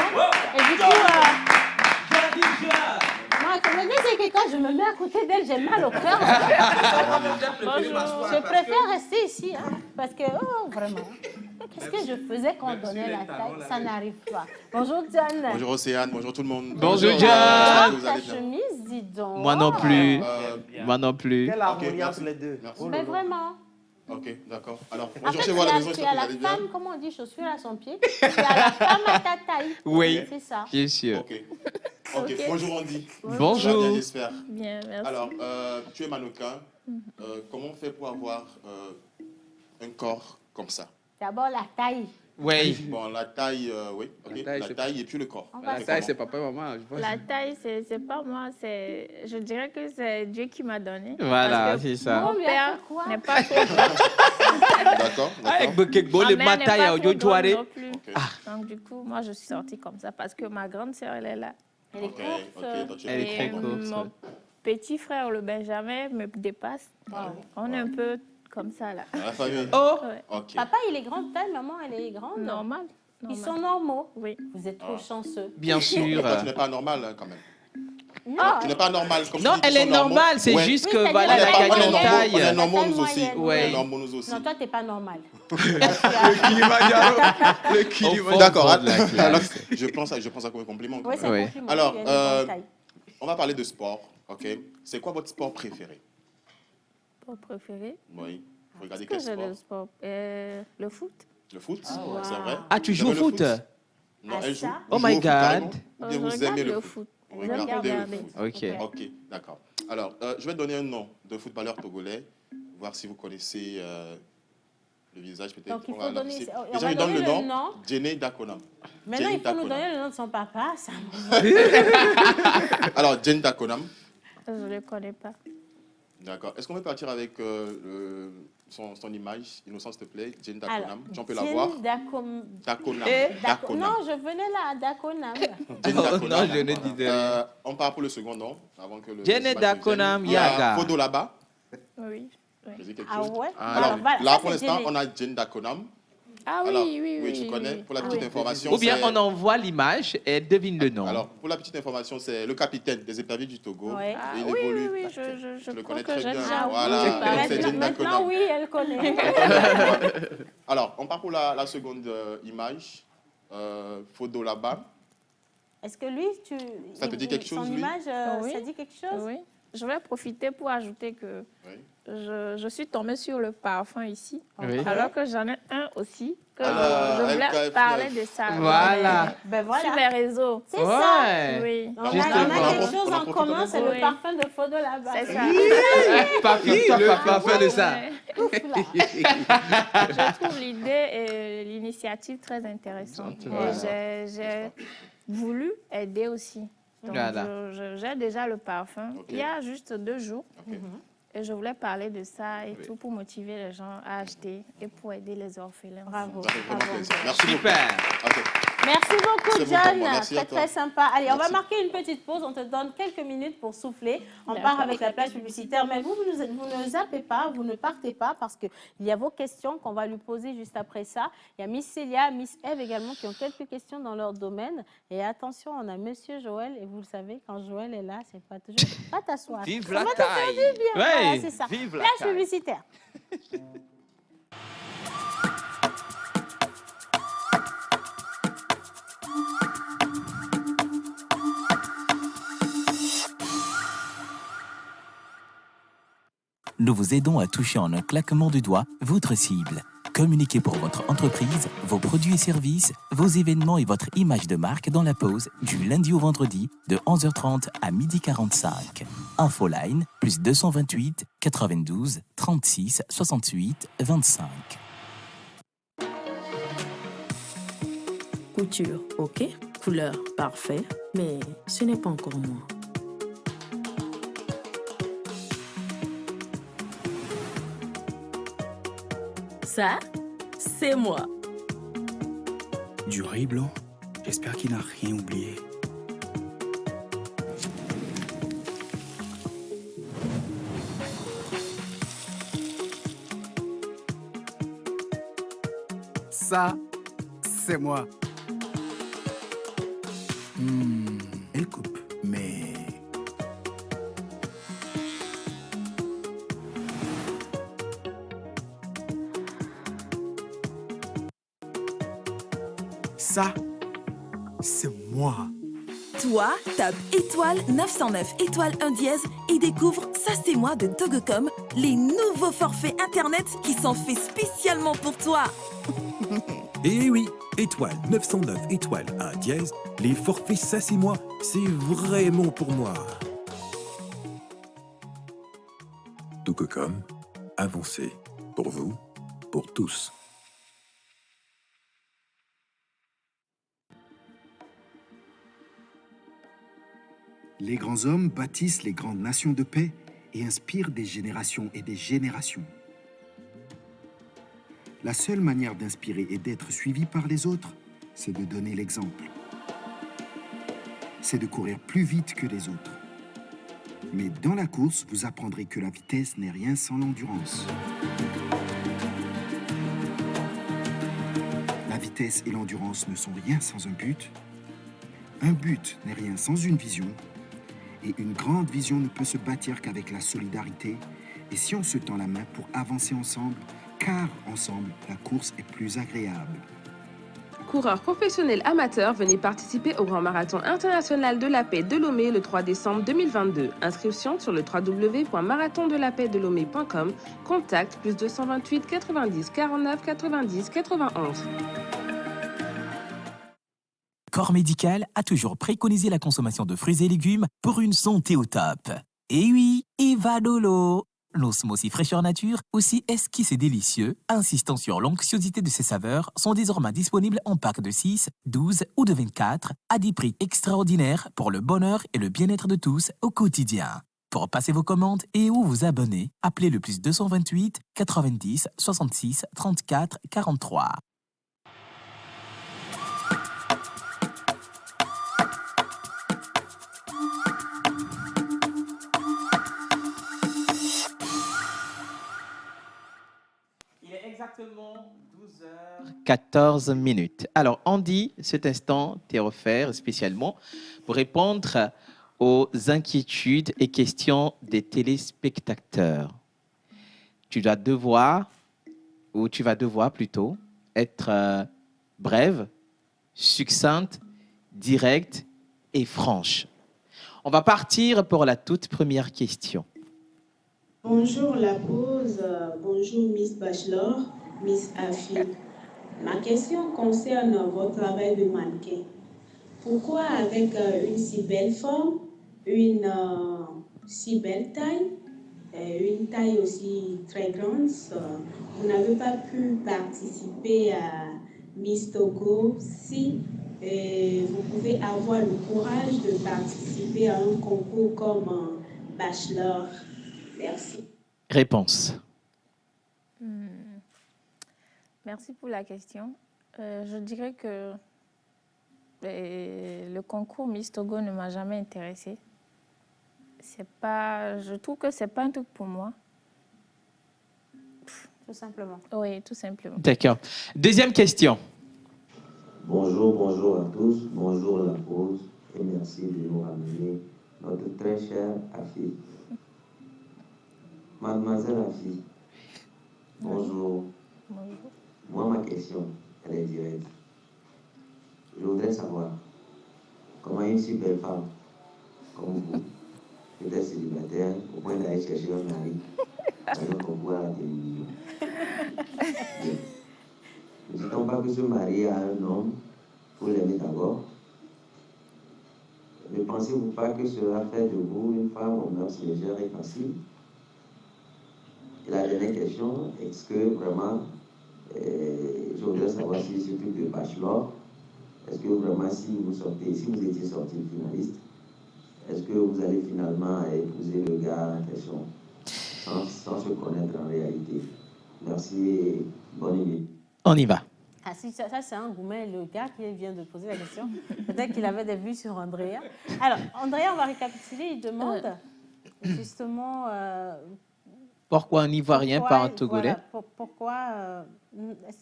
Et du coup... Moi, comme c'est que quand je me mets à côté d'elle, j'ai mal au cœur. Je préfère rester ici, hein, parce que, oh, vraiment, qu'est-ce que je faisais quand on donnait la taille? Ça n'arrive pas. Bonjour, John. Bonjour, Océane. Bonjour, tout le monde. Bonjour, John. Ta chemise, dis donc. Moi non plus. Moi non plus. Quelle harmonie entre les deux. Merci. Mais vraiment. Ok, d'accord. Alors, En bonjour fait, chez vous à la maison, tu j'espère as que vous la allez bien. femme, comment on dit, chaussure à son pied. Tu as la femme à ta taille. Oui. C'est ça. Bien sûr. Ok. Ok, bonjour Andy. Bonjour. Ça va bien, j'espère. Bien, merci. Alors, tu es mannequin. Comment on fait pour avoir un corps comme ça? D'abord, la taille. Oui. Bon, la taille, oui. Ok. La taille et puis le corps. La taille, c'est papa et maman. La taille, c'est pas moi, je dirais que c'est Dieu qui m'a donné. Voilà, Parce que c'est ça. Mon père n'est pas trop D'accord. Avec Bekekbo, Ma les mère n'est batailles pas à trop grande Ojo non plus. Donc du coup, moi je suis sortie comme ça parce que ma grande sœur elle est là. Elle est Ok, courte. donc tu Elle est es très très courte. Mon petit frère le Benjamin me dépasse. On est un peu comme ça là. la famille. Oh. Ouais. Ok. Papa, il est grand de taille, maman, elle est grande. Normal. Ils sont normaux. Oui. Vous êtes trop chanceux. Bien sûr. Toi, tu n'es pas normal hein, quand même. Non, Tu n'es pas normal. Comme Non, tu dis elle qu'ils est sont normaux. normale, c'est Ouais. juste Oui, que c'est-à-dire voilà, la la taille taille On est en normaux, taille. on est normaux taille nous aussi. moyenne. On Ouais. est normaux nous aussi. non, toi, t'es pas normal. Le Kilimanjaro. D'accord. Au fond de la classe. Alors, je pense ça comme un compliment. quand Oui, même. c'est Oui. un compliment. Alors, Tu as une grande taille. on va parler de sport, ok? C'est quoi votre sport préféré? Sport préféré. Oui. Vous regardez Que quel j'ai sport? le sport. Le foot. Le foot? wow. C'est vrai? Ah, tu Vous joues au aimez le foot? Non, Ah, elle joue. ça? Oh Vous my jouez au foot, carrément? God. Ou bien Je vous regarde aimez le le foot. Vous J'aime regardez le regarder. foot. Ok. Ok, d'accord. Alors, je vais donner un nom de footballeur togolais, voir si vous connaissez le visage peut-être. Donc, il On faut va donner... l'annoncer. on Déjà, va il donne donner le le nom. nom. Djene Dakonam. Maintenant, Djene il faut nous Dakonam. donner le nom de son papa. Ça... Alors, Djene Dakonam. Je ne le connais pas. D'accord. Est-ce qu'on peut partir avec son image, Innocence, s'il te plaît? Djene Alors, Dakonam. Tu peux la Jane voir? Dakonam. Dakonam. Non, je venais là, Dakonam. Djene Oh, Dakonam. non, je ne disais rien. On part pour le second nom, avant que le... Jene Dakonam Il y a Yaga. Fodo là-bas. Oui. Je dis quelque Ah chose. ouais? Alors, voilà, là, ça, pour c'est l'instant, Jene. on a Djene Dakonam. Ah Alors, oui, oui, oui. tu connais. oui. Pour la Ah petite oui. information, Ou bien c'est- on envoie l'image et devine le nom. Alors, pour la petite information, c'est le capitaine des éperviers du Togo. Ouais. Ah, Et il oui, oui, évolue. oui, je le crois connais que très j'ai bien. déjà Voilà, entendu parler. c'est Jane Maintenant, Dakonam. oui, elle connaît. Alors, on part pour la seconde image. Fodo là-bas. Est-ce que lui, Ça te dit quelque chose, son lui? image, Oui. ça dit quelque chose? Oui. Je vais profiter pour ajouter que Oui. je suis tombée sur le parfum ici, Oui. alors que j'en ai un aussi, que Alors, je voulais LKF9. parler de ça. Voilà. Ben Sur voilà. les réseaux. C'est ça. Ouais. Oui. On a Justement. quelque chose On en en profite commun, en c'est même. le parfum de Fodo là-bas. C'est ça. Pas fait de ça. Ouais. Ouf, là. Je trouve l'idée et l'initiative très intéressante. Et j'ai voulu aider aussi. Donc, Voilà. j'ai déjà le parfum. Ok. Il y a juste 2 jours. Ok. Et je voulais parler de ça et Oui. tout pour motiver les gens à acheter et pour aider les orphelins. Bravo. Ça fait vraiment bravo. plaisir. Merci beaucoup. Super. Ok. Merci beaucoup, C'est bon pour John. moi. Merci à Très, toi. très sympa. Allez, on va Merci. marquer une petite pause. On te donne quelques minutes pour souffler. On D'accord. part avec la plage publicitaire. Mais vous ne zappez pas, vous ne partez pas parce qu'il y a vos questions qu'on va lui poser juste après ça. Il y a Miss Célia, Miss Eve également qui ont quelques questions dans leur domaine. Et attention, on a Monsieur Joël. Et vous le savez, quand Joël est là, c'est pas toujours... Va t'asseoir. Vive la Comment t'as taille. fait? Bien. Voilà, Ouais. c'est ça. Vive la Plage taille. publicitaire. nous vous aidons à toucher en un claquement de doigts votre cible. Communiquez pour votre entreprise, vos produits et services, vos événements et votre image de marque dans la pause du lundi au vendredi de 11h30 à 12h45. Infoline plus 228 92 36 68 25. Couture, ok. Couleur, parfait. Mais ce n'est pas encore moi. Ça, c'est moi. Du riz blanc? J'espère qu'il n'a rien oublié. Ça, c'est moi. Elle coupe, mais... Ça, c'est moi. Toi, tape étoile 909 étoile 1 dièse et découvre Ça c'est moi de Togocom, les nouveaux forfaits internet qui sont faits spécialement pour toi. Et oui, étoile 909 étoile 1 dièse, les forfaits Ça c'est moi, c'est vraiment pour moi. Togocom, avancez. Pour vous, pour tous. Les grands hommes bâtissent les grandes nations de paix et inspirent des générations et des générations. La seule manière d'inspirer et d'être suivi par les autres, c'est de donner l'exemple. C'est de courir plus vite que les autres. Mais dans la course, vous apprendrez que la vitesse n'est rien sans l'endurance. La vitesse et l'endurance ne sont rien sans un but. Un but n'est rien sans une vision. Et une grande vision ne peut se bâtir qu'avec la solidarité et si on se tend la main pour avancer ensemble, car ensemble, la course est plus agréable. Coureurs professionnels amateurs, venez participer au Grand Marathon international de la paix de Lomé le 3 décembre 2022. Inscription sur le www.marathondelapaixdelomé.com. Contact plus 228 90 49 90 91. Corps Médical a toujours préconisé la consommation de fruits et légumes pour une santé au top. Et oui, Evadolo, l'osmosie fraîcheur nature, aussi esquisse et délicieux, insistant sur l'onctuosité de ses saveurs, sont désormais disponibles en packs de 6, 12 ou de 24, à des prix extraordinaires pour le bonheur et le bien-être de tous au quotidien. Pour passer vos commandes et ou vous abonner, appelez le plus 228 90 66 34 43. Exactement 12h14. Alors, Andy, cet instant t'est offert spécialement pour répondre aux inquiétudes et questions des téléspectateurs. Tu vas devoir plutôt être brève, succincte, directe et franche. On va partir pour la toute première question. Bonjour la pause, bonjour Miss Bachelor, Miss Afi. Ma question concerne votre travail de mannequin. Pourquoi avec une si belle forme, une si belle taille, une taille aussi très grande, vous n'avez pas pu participer à Miss Togo si vous pouvez avoir le courage de participer à un concours comme Bachelor? Merci. Réponse. Merci pour la question. Je dirais que le concours Miss Togo ne m'a jamais intéressée. Je trouve que c'est pas un truc pour moi. Tout simplement. Oui, tout simplement. D'accord. Deuxième question. Bonjour à tous. Bonjour la pause. Et merci de nous ramener notre très chère Afi. Mademoiselle Afi, bonjour. Bonjour. Moi, ma question, elle est directe. Je voudrais savoir comment une si belle femme comme vous, peut-être célibataire, au point d'aller chercher un mari, D'ailleurs, qu'on voit à la télévision. Ne dit-on pas que se marier à un homme, il faut l'aimer d'abord? Ne pensez-vous pas que cela fait de vous une femme aux mœurs légères et faciles? Et la dernière question, est-ce que vraiment, je voudrais savoir si ce truc de bachelor, est-ce que vraiment si vous étiez sorti finaliste, est-ce que vous allez finalement épouser le gars en question sans se connaître en réalité? Merci et bonne nuit. On y va. Ah, si, ça c'est un gourmet, le gars qui vient de poser la question. Peut-être qu'il avait des vues sur Andrea. Alors, Andrea, on va récapituler. Il demande justement... Pourquoi un Ivoirien par un Togolais? Voilà, pourquoi...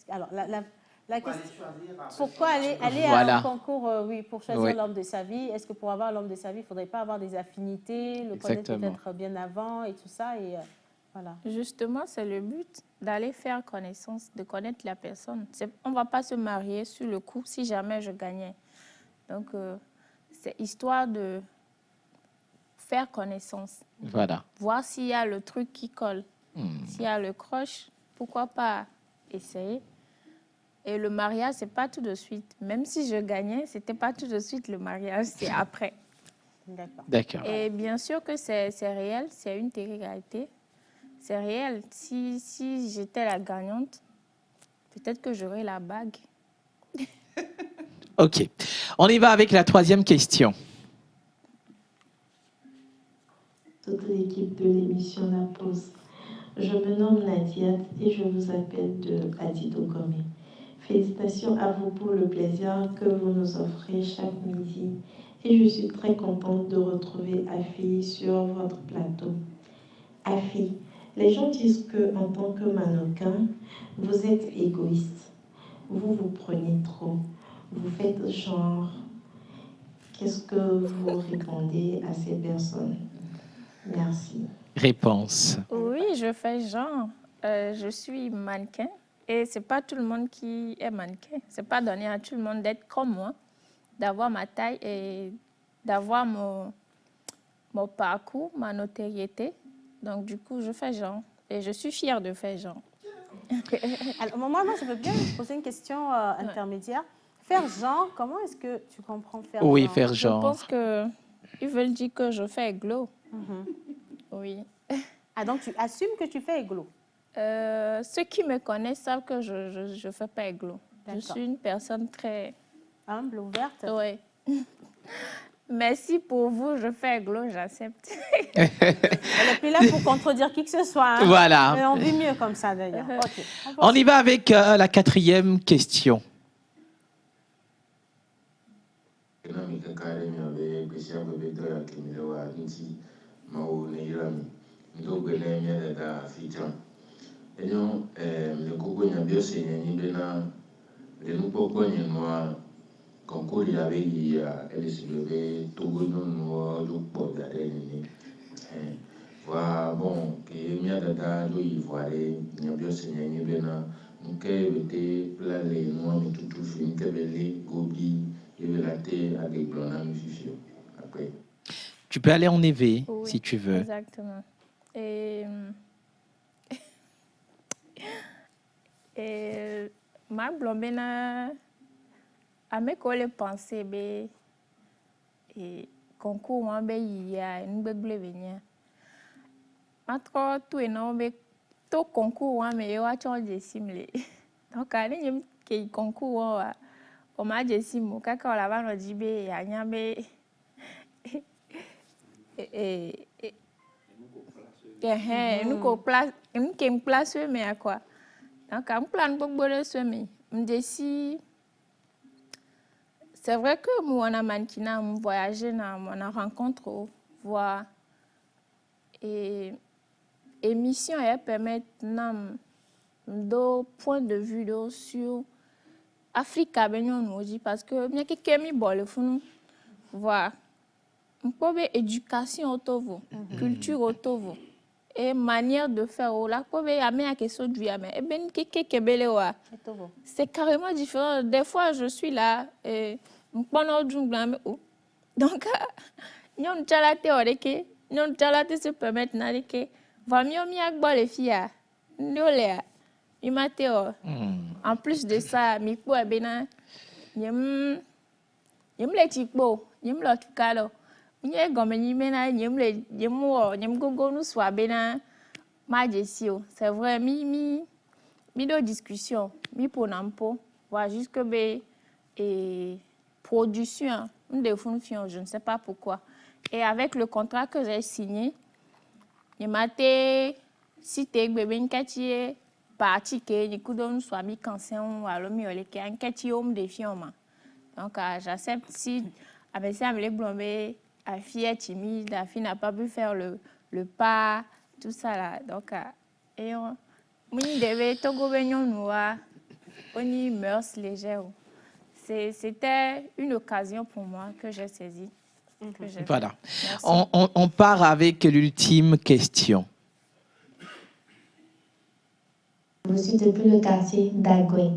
alors, la question... Pourquoi aller Voilà. à un concours pour choisir l'homme de sa vie? Est-ce que pour avoir l'homme de sa vie, il ne faudrait pas avoir des affinités, le connaître peut-être bien avant et tout ça et, voilà. Justement, c'est le but d'aller faire connaissance, de connaître la personne. On ne va pas se marier sur le coup si jamais je gagnais. Donc, c'est histoire de faire connaissance. Voilà. Voir s'il y a le truc qui colle. S'il y a le croche, pourquoi pas essayer. Et le mariage, ce n'est pas tout de suite. Même si je gagnais, ce n'était pas tout de suite le mariage, c'est après. D'accord. Et bien sûr que c'est réel, c'est une télé-réalité. C'est réel. Si j'étais la gagnante, peut-être que j'aurais la bague. OK. On y va avec la troisième question. Toute l'équipe de l'émission La Pause. Je me nomme Nadia et je vous appelle de Adidogomé. Félicitations à vous pour le plaisir que vous nous offrez chaque midi. Et je suis très contente de retrouver Afi sur votre plateau. Afi, les gens disent qu'en tant que mannequin, vous êtes égoïste. Vous vous prenez trop. Vous faites genre. Qu'est-ce que vous répondez à ces personnes? Merci. Réponse. Oui, je fais genre. Je suis mannequin et ce n'est pas tout le monde qui est mannequin. Ce n'est pas donné à tout le monde d'être comme moi, d'avoir ma taille et d'avoir mon parcours, ma notoriété. Donc, du coup, je fais genre. Et je suis fière de faire genre. Alors, moi, je veux bien vous poser une question intermédiaire. Faire genre, comment est-ce que tu comprends faire genre? Oui, faire genre. Je pense qu'ils veulent dire que je fais glow. Oui. Ah, donc tu assumes que tu fais églo? Ceux qui me connaissent savent que je ne fais pas églo. Je suis une personne très... humble, ouverte? Oui. Merci pour vous, je fais églo, j'accepte. Elle n'est plus là pour contredire qui que ce soit. Hein. Voilà. Mais on vit mieux comme ça, d'ailleurs. Okay. On y va avec la quatrième question. Concours avait LSW Togo non du port d'arène voilà bon que mia dada do ivoire ni bio senya ni bena nke bete plale no mi tutu fin ke bele gobi et belate avec blona mi fifio après. Tu peux aller en EV oui, si tu veux. Exactement. Et ma blombena à mes collègues pensaient et concours moi il y a une belle venir entre tout et non mais tout concours mais il y a changé simile donc à l'année que concours on m'a dit simile quand on l'a va nous dire il y a nous qu'on place nous qui me place mais à quoi donc à me plan beaucoup de semaines me décide. C'est vrai que moi, on a mannequinat, on voyagé, on a rencontré, voir et émission elle permet de point de vue sur Afrique parce que bien que Kemi bol funu voir un peu éducation autovo culture autovo et manière de faire là pour amener question du mais et ben c'est carrément différent. Des fois je suis là et donc nous jalate oreke nous jalate se permettre n'allez les filles. En plus de ça, mi po abena yem le tikbo, yem lo tukalo. Nye gomeni mena yem gogo nous soit bena majesio. C'est vrai mi de discussion, mi ponampo, voilà jusque be et production de fonction, je ne sais pas pourquoi. Et avec le contrat que j'ai signé, il m'a été cité bébé nkati parti que du coup nous soit mi cancer ou alors mi ole que nkati homme de fioma. Donc j'accepte si avec ça me les blomber la fille est timide, la fille n'a pas pu faire le pas, tout ça là. Donc et on devait togo benyon noa, on y mœurs légères. C'était une occasion pour moi que j'ai saisie. Voilà. On part avec l'ultime question. Je suis depuis le quartier d'Agoué.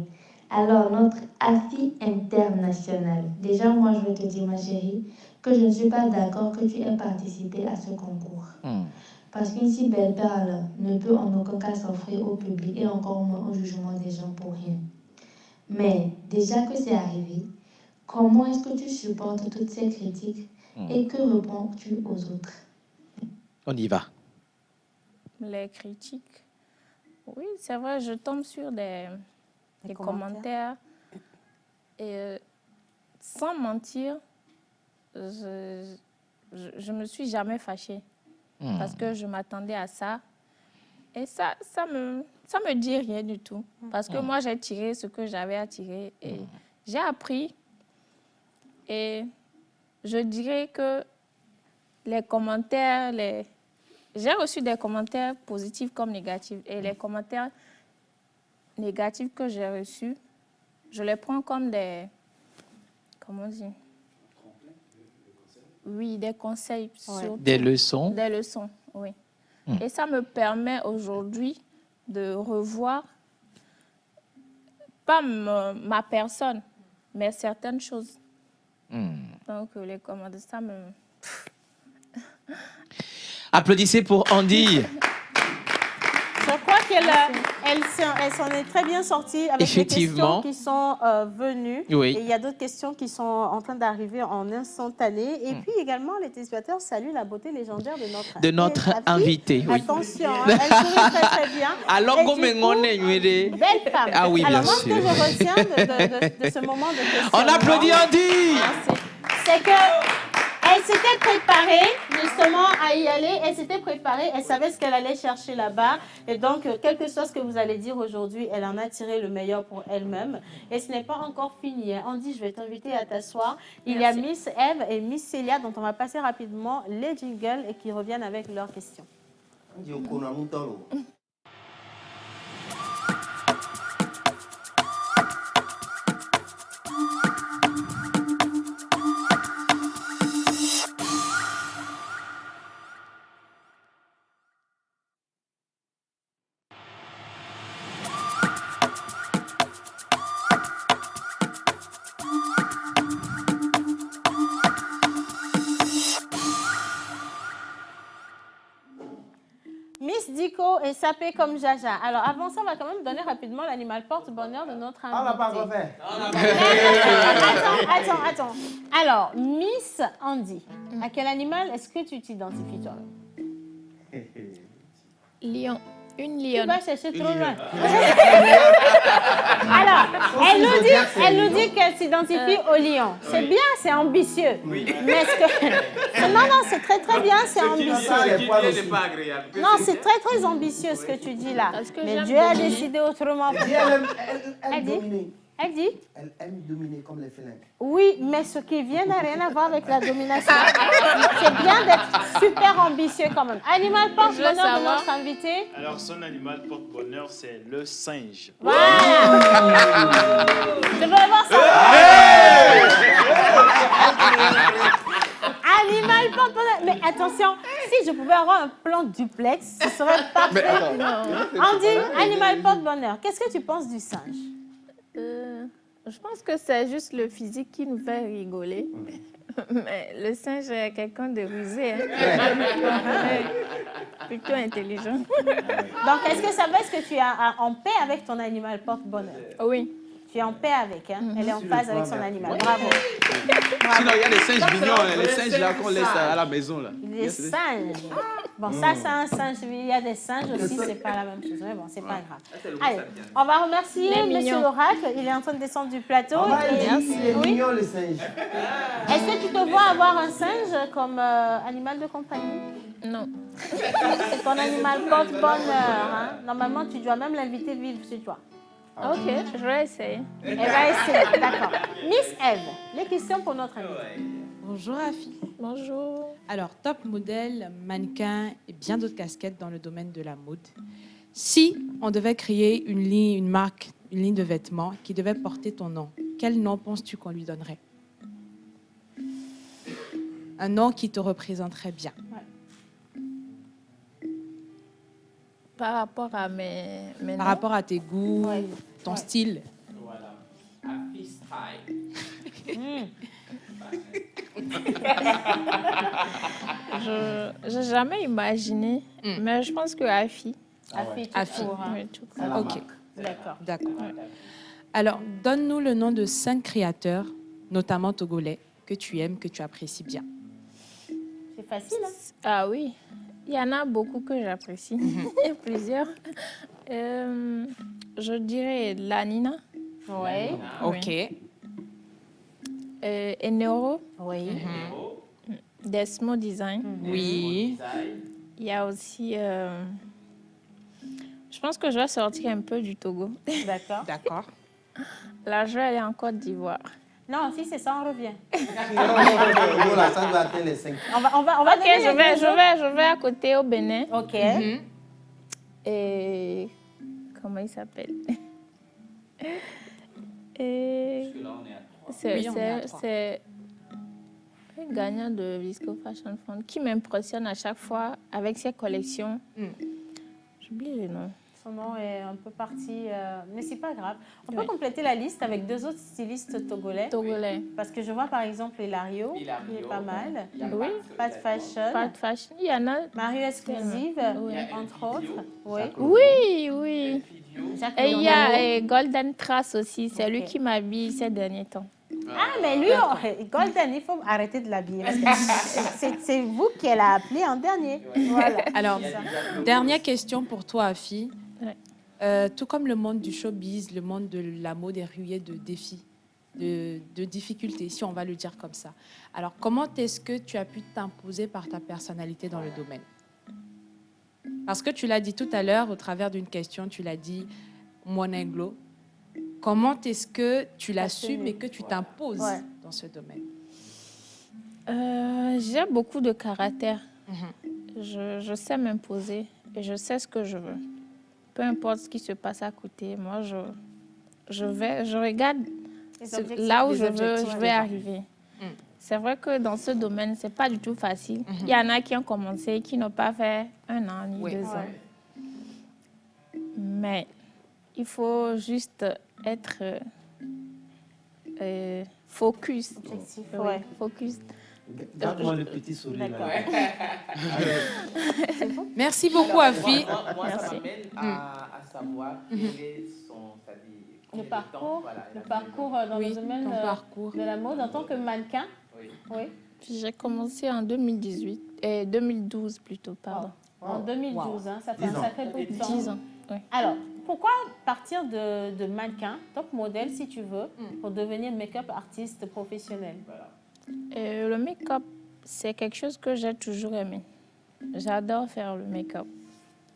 Alors, notre AFI internationale. Déjà, moi, je veux te dire, ma chérie, que je ne suis pas d'accord que tu aies participé à ce concours. Parce qu'une si belle perle ne peut en aucun cas s'offrir au public et encore moins au jugement des gens pour rien. Mais déjà que c'est arrivé, comment est-ce que tu supportes toutes ces critiques et que réponds-tu aux autres? On y va. Les critiques. Oui, c'est vrai, je tombe sur des commentaires. Et sans mentir, je me suis jamais fâchée. Parce que je m'attendais à ça. Et ça me dit rien du tout. Parce que moi, j'ai tiré ce que j'avais à tirer. Et j'ai appris. Et je dirais que les commentaires, j'ai reçu des commentaires positifs comme négatifs. Et les commentaires négatifs que j'ai reçus, je les prends comme des... Comment dire? Oui, des conseils. Surtout. Des leçons? Des leçons, oui. Et ça me permet aujourd'hui de revoir, pas ma personne, mais certaines choses. Donc, les commentaires, ça me... Applaudissez pour Andy. Je crois qu'elle s'en est très bien sortie avec les questions qui sont venues. Oui. Et il y a d'autres questions qui sont en train d'arriver en instantané. Et puis également, les téléspectateurs saluent la beauté légendaire de notre invité. Oui. Attention, elle sourit très très bien. Alors, belle femme. Ah oui, alors, bien moi, sûr. ce que je retiens de ce moment de questions... On applaudit Andy. C'est que... Elle s'était préparée justement à y aller, elle s'était préparée, elle savait ce qu'elle allait chercher là-bas. Et donc, quel que soit ce que vous allez dire aujourd'hui, elle en a tiré le meilleur pour elle-même. Et ce n'est pas encore fini. Andy, je vais t'inviter à t'asseoir. Il y a Miss Eve et Miss Célia dont on va passer rapidement les jingles et qui reviennent avec leurs questions. Miss Dico est sapée comme Jaja. Alors, avant ça, on va quand même donner rapidement l'animal porte-bonheur de notre invité. On n'a pas encore fait. Attends. Alors, Miss Andy, à quel animal est-ce que tu t'identifies toi-même? Lion. Une lionne. Tu vas chercher trop loin. Alors, elle nous dit qu'elle s'identifie au lion. C'est bien, c'est ambitieux. Oui. Mais ce que... Non, c'est très très bien, c'est ambitieux. Non, c'est très très ambitieux ce que tu dis là. Mais Dieu a décidé autrement. Elle dit? Elle aime dominer comme les félins. Oui, mais ce qui vient n'a rien à voir avec la domination. C'est bien d'être super ambitieux quand même. Animal porte-bonheur de notre invité. Alors, son animal porte-bonheur, c'est le singe. Voilà. Je veux voir ça. Animal porte-bonheur. Mais attention, si je pouvais avoir un plan duplex, ce serait parfait. Andy, animal porte-bonheur, qu'est-ce que tu penses du singe? Je pense que c'est juste le physique qui nous fait rigoler. Mais le singe est quelqu'un de rusé. Hein. plutôt intelligent. Donc, est-ce que ça veut dire que tu es en paix avec ton animal porte-bonheur? Oui. Tu es en paix avec, hein? Elle est en phase avec son animal. Bravo. Sinon, il y a des singes mignons, les singes là qu'on laisse à la maison. Là. Les singes. Bon, ça, c'est un singe. Il y a des singes aussi, c'est pas la même chose. Mais bon, c'est pas grave. Allez, on va remercier Monsieur l'Oracle. Il est en train de descendre du plateau. Il est mignon, le singe. Est-ce que tu te vois avoir un singe comme animal de compagnie? Non. C'est ton animal porte-bonheur. Hein? Normalement, tu dois même l'inviter vivre chez toi. Ok, je vais essayer. Elle va essayer, d'accord. Miss Eve, les questions pour notre amie. Bonjour Afi. Bonjour. Alors, top modèle, mannequin et bien d'autres casquettes dans le domaine de la mode. Si on devait créer une ligne, une marque, une ligne de vêtements qui devait porter ton nom, quel nom penses-tu qu'on lui donnerait? Un nom qui te représenterait bien. Par rapport à mes Par rapport à tes goûts, ton style. Voilà. Afi style. Je n'ai jamais imaginé, mais je pense que Afi. Afi. Oui, tout court. Ok. D'accord. D'accord. Alors, donne-nous le nom de 5 créateurs, notamment togolais, que tu aimes, que tu apprécies bien. C'est facile, hein? Ah oui. Il y en a beaucoup que j'apprécie. Il y a plusieurs. Je dirais Lanina. Oui. Ok. Enero. Oui. Desmo Design. Oui. Il y a aussi... je pense que je vais sortir un peu du Togo. D'accord. D'accord. Là, je vais aller en Côte d'Ivoire. Non, si c'est ça, on revient. Non, là, ça doit atteindre les 5. On va Ok, donner les je vais à côté au Bénin. Ok. Et... Comment il s'appelle? Et... C'est un gagnant de Visco Fashion Fund qui m'impressionne à chaque fois avec ses collections. J'oublie le nom. Son nom est un peu parti, mais c'est pas grave. On peut compléter la liste avec 2 autres stylistes togolais. Parce que je vois par exemple Hilario, il est pas mal. Oui. Pat Fashion. Pat Fashion, il y en a. Mario Exclusive, entre autres. Oui. Oui, oui. Jacques Et il y Leonardo. a Golden Trace aussi, c'est lui qui m'habille ces derniers temps. Ah, mais lui, Golden, il faut arrêter de l'habiller. C'est vous qui l'a appelé en dernier. Voilà. Alors, dernière question pour toi, Afi. Tout comme le monde du showbiz, le monde de la mode est rué de défis, de difficultés, si on va le dire comme ça. Alors, comment est-ce que tu as pu t'imposer par ta personnalité dans le domaine? Parce que tu l'as dit tout à l'heure, au travers d'une question, tu l'as dit, Monenglo. Comment est-ce que tu l'assumes et que tu t'imposes dans ce domaine? J'ai beaucoup de caractère. Je sais m'imposer et je sais ce que je veux. Peu importe ce qui se passe à côté, moi, je regarde là où je veux arriver. C'est vrai que dans ce domaine, ce n'est pas du tout facile. Il y en a qui ont commencé, qui n'ont pas fait 1 an ni 2 ans. Mais il faut juste être focus. Focus. Garde-moi le petit sourire là. Merci beaucoup, Afi. Moi, ça m'amène à savoir quel est son... Le parcours dans le domaine de la mode en tant que mannequin. Oui. J'ai commencé en 2012 plutôt, pardon. En 2012, hein, ça fait un sacré bout de temps. 10 ans, oui. Alors, pourquoi partir de mannequin, top modèle si tu veux, pour devenir make-up artiste professionnel? Le make-up, c'est quelque chose que j'ai toujours aimé. J'adore faire le make-up.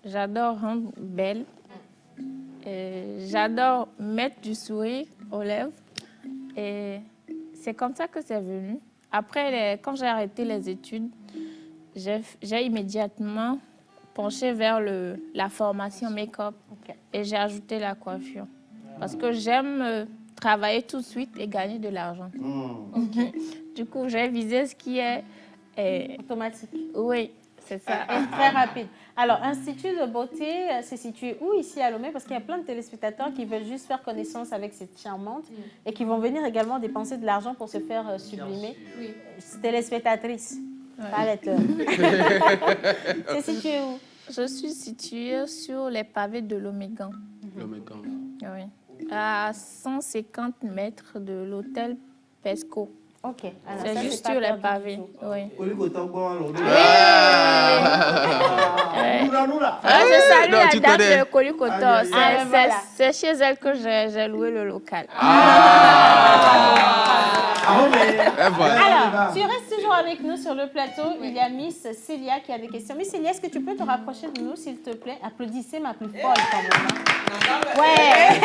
J'adore rendre belle. J'adore mettre du sourire aux lèvres. Et c'est comme ça que c'est venu. Après, quand j'ai arrêté les études, j'ai immédiatement penché vers la formation make-up. Et j'ai ajouté la coiffure. Parce que j'aime travailler tout de suite et gagner de l'argent. Du coup, j'ai visé ce qui est... automatique. Oui, c'est ça. Et très rapide. Alors, Institut de beauté, c'est situé où ici à Lomé? Parce qu'il y a plein de téléspectateurs qui veulent juste faire connaissance avec cette charmante et qui vont venir également dépenser de l'argent pour se faire sublimer. Téléspectatrices, pas les teurs. C'est situé où? Je suis située sur les pavés de Lomégan. Lomégan. Oui. À 150 mètres de l'hôtel Pesco. Ok. C'est juste sur les pavés. Oui. Oui. Je salue Non, la tu dame connais. de Colucoto. C'est chez elle que j'ai loué le local. Alors, tu restes toujours avec nous sur le plateau. Il y a Miss Célia qui a des questions. Miss Célia, est-ce que tu peux te rapprocher de nous, s'il te plaît? Applaudissez ma plus folle quand même. Ouais.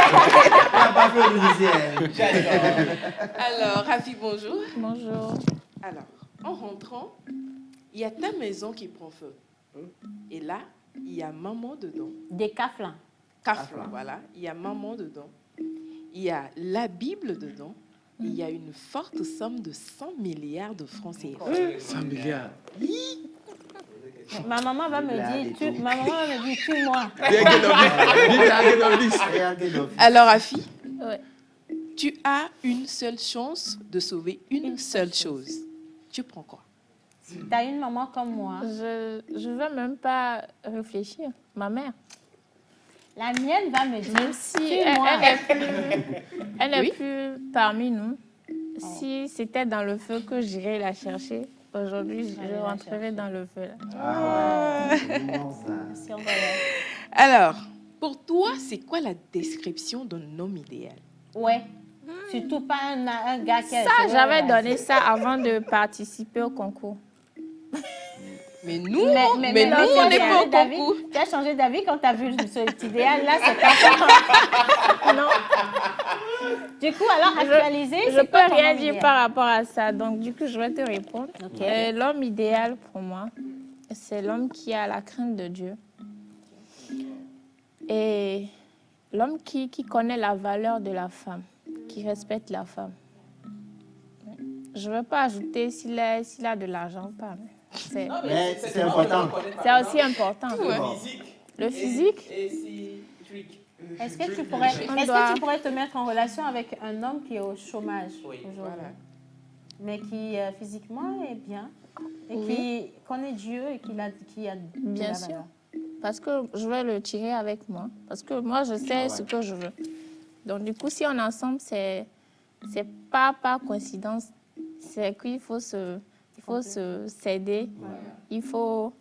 Alors, Rafi, bonjour. Bonjour. Alors, en rentrant, il y a ta maison qui prend feu. Et là, il y a maman dedans. Des caflins. Caflins, voilà. Il y a maman dedans. Il y a la Bible dedans. Il y a une forte somme de 100 milliards de francs CFA. 100 milliards. Ma maman va me dire, tue-moi. Alors, Rafi, Ouais. tu as une seule chance de sauver une seule chose. Tu prends quoi? T'as une maman comme moi. Je ne veux même pas réfléchir. Ma mère. La mienne va me dire, Même si tue-moi. elle n'est Oui. plus parmi nous, si c'était dans le feu que j'irais la chercher, aujourd'hui, je rentrerai dans le feu. Là. Si on va là. Alors, pour toi, c'est quoi la description d'un homme idéal? Ouais. Surtout pas un gars qui a... Ça, j'avais donné ça avant de participer au concours. Mais nous, Mais nous, tu on n'est as pas changé au d'avis. concours. Tu as changé d'avis quand tu as vu cet idéal-là, c'est pas Non. Du coup, alors, actualiser, Je c'est peux quoi ton rien homme dire idéal? par rapport à ça. Donc, du coup, je vais te répondre. Ok. L'homme idéal pour moi, c'est l'homme qui a la crainte de Dieu. Et l'homme qui connaît la valeur de la femme, qui respecte la femme. Je ne veux pas ajouter s'il a de l'argent ou pas. Mais c'est important. C'est aussi important. Le physique. Est-ce que tu pourrais te mettre en relation avec un homme qui est au chômage aujourd'hui, mais qui physiquement est bien et qui connaît Dieu et qui a Bien sûr. Parce que je vais le tirer avec moi. Parce que moi, je sais ce que je veux. Donc, du coup, si on est ensemble, c'est pas par coïncidence. C'est qu'il faut s'aider. Il faut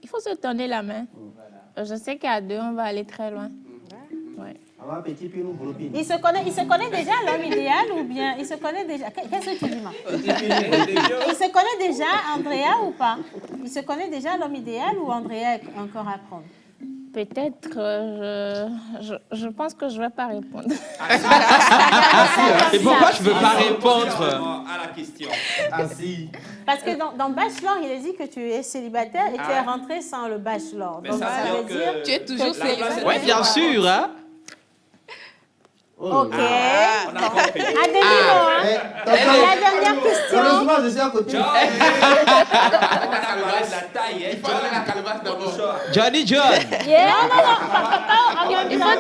se donner la main. Je sais qu'à deux, on va aller très loin. Ouais. Il se connaît déjà l'homme idéal ou bien il se connaît déjà... Qu'est-ce que tu dis, ma? Il se connaît déjà Andrea ou pas? Il se connaît déjà l'homme idéal ou Andrea est encore à prendre? Peut-être, je pense que je ne vais pas répondre. Et pourquoi je ne veux pas répondre à la question? Parce que dans Bachelor, il a dit que tu es célibataire et tu es rentré sans le Bachelor. Mais Donc ça ça veut veut dire dire que tu es toujours célibataire. Oui, bien sûr. Hein? Ok. On a compris. À demi-mot, hein. La dernière question. Heureusement, je suis à côté. Johnny John. Non.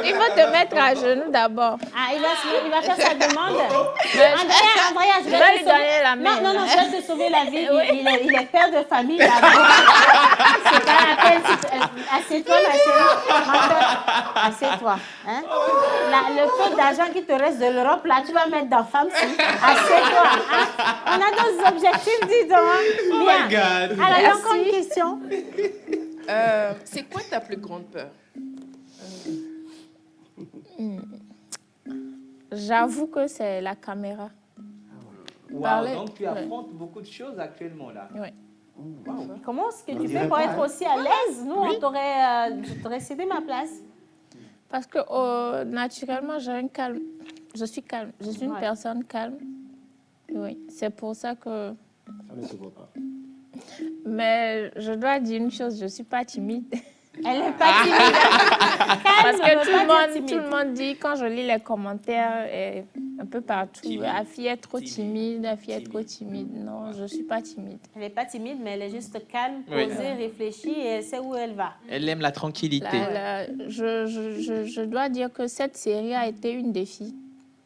Il faut te mettre à genoux d'abord. Ah, il va faire sa demande. Andrea, je vais vais lui donner la main. Non, je vais te sauver la vie. Il est père de famille là-bas. C'est pas la peine. Assieds-toi, ma chérie. Assieds-toi. Hein? Le peu d'argent qui te reste de l'Europe, là, tu vas mettre dans femme. Assieds-toi. Hein? On a d'autres objectifs, dis donc. Hein? Bien. Oh my God. Alors, il y a encore une question. C'est quoi ta plus grande peur? J'avoue que c'est la caméra. Wow, donc tu affrontes beaucoup de choses actuellement là. Oui. Wow. Comment est-ce que tu fais pour être aussi à l'aise? Nous, je t'aurais cédé ma place. Parce que naturellement, j'ai un calme. Je suis calme. Je suis une personne calme. Oui, c'est pour ça que... Ça ne se voit pas. Mais je dois dire une chose, je ne suis pas timide. Elle n'est pas timide. Parce que tout le monde dit, quand je lis les commentaires, et un peu partout, la fille est trop timide, la fille est trop timide. Non, je ne suis pas timide. Elle n'est pas timide, mais elle est juste calme, posée, réfléchie et elle sait où elle va. Elle aime la tranquillité. Je dois dire que cette série a été une défi.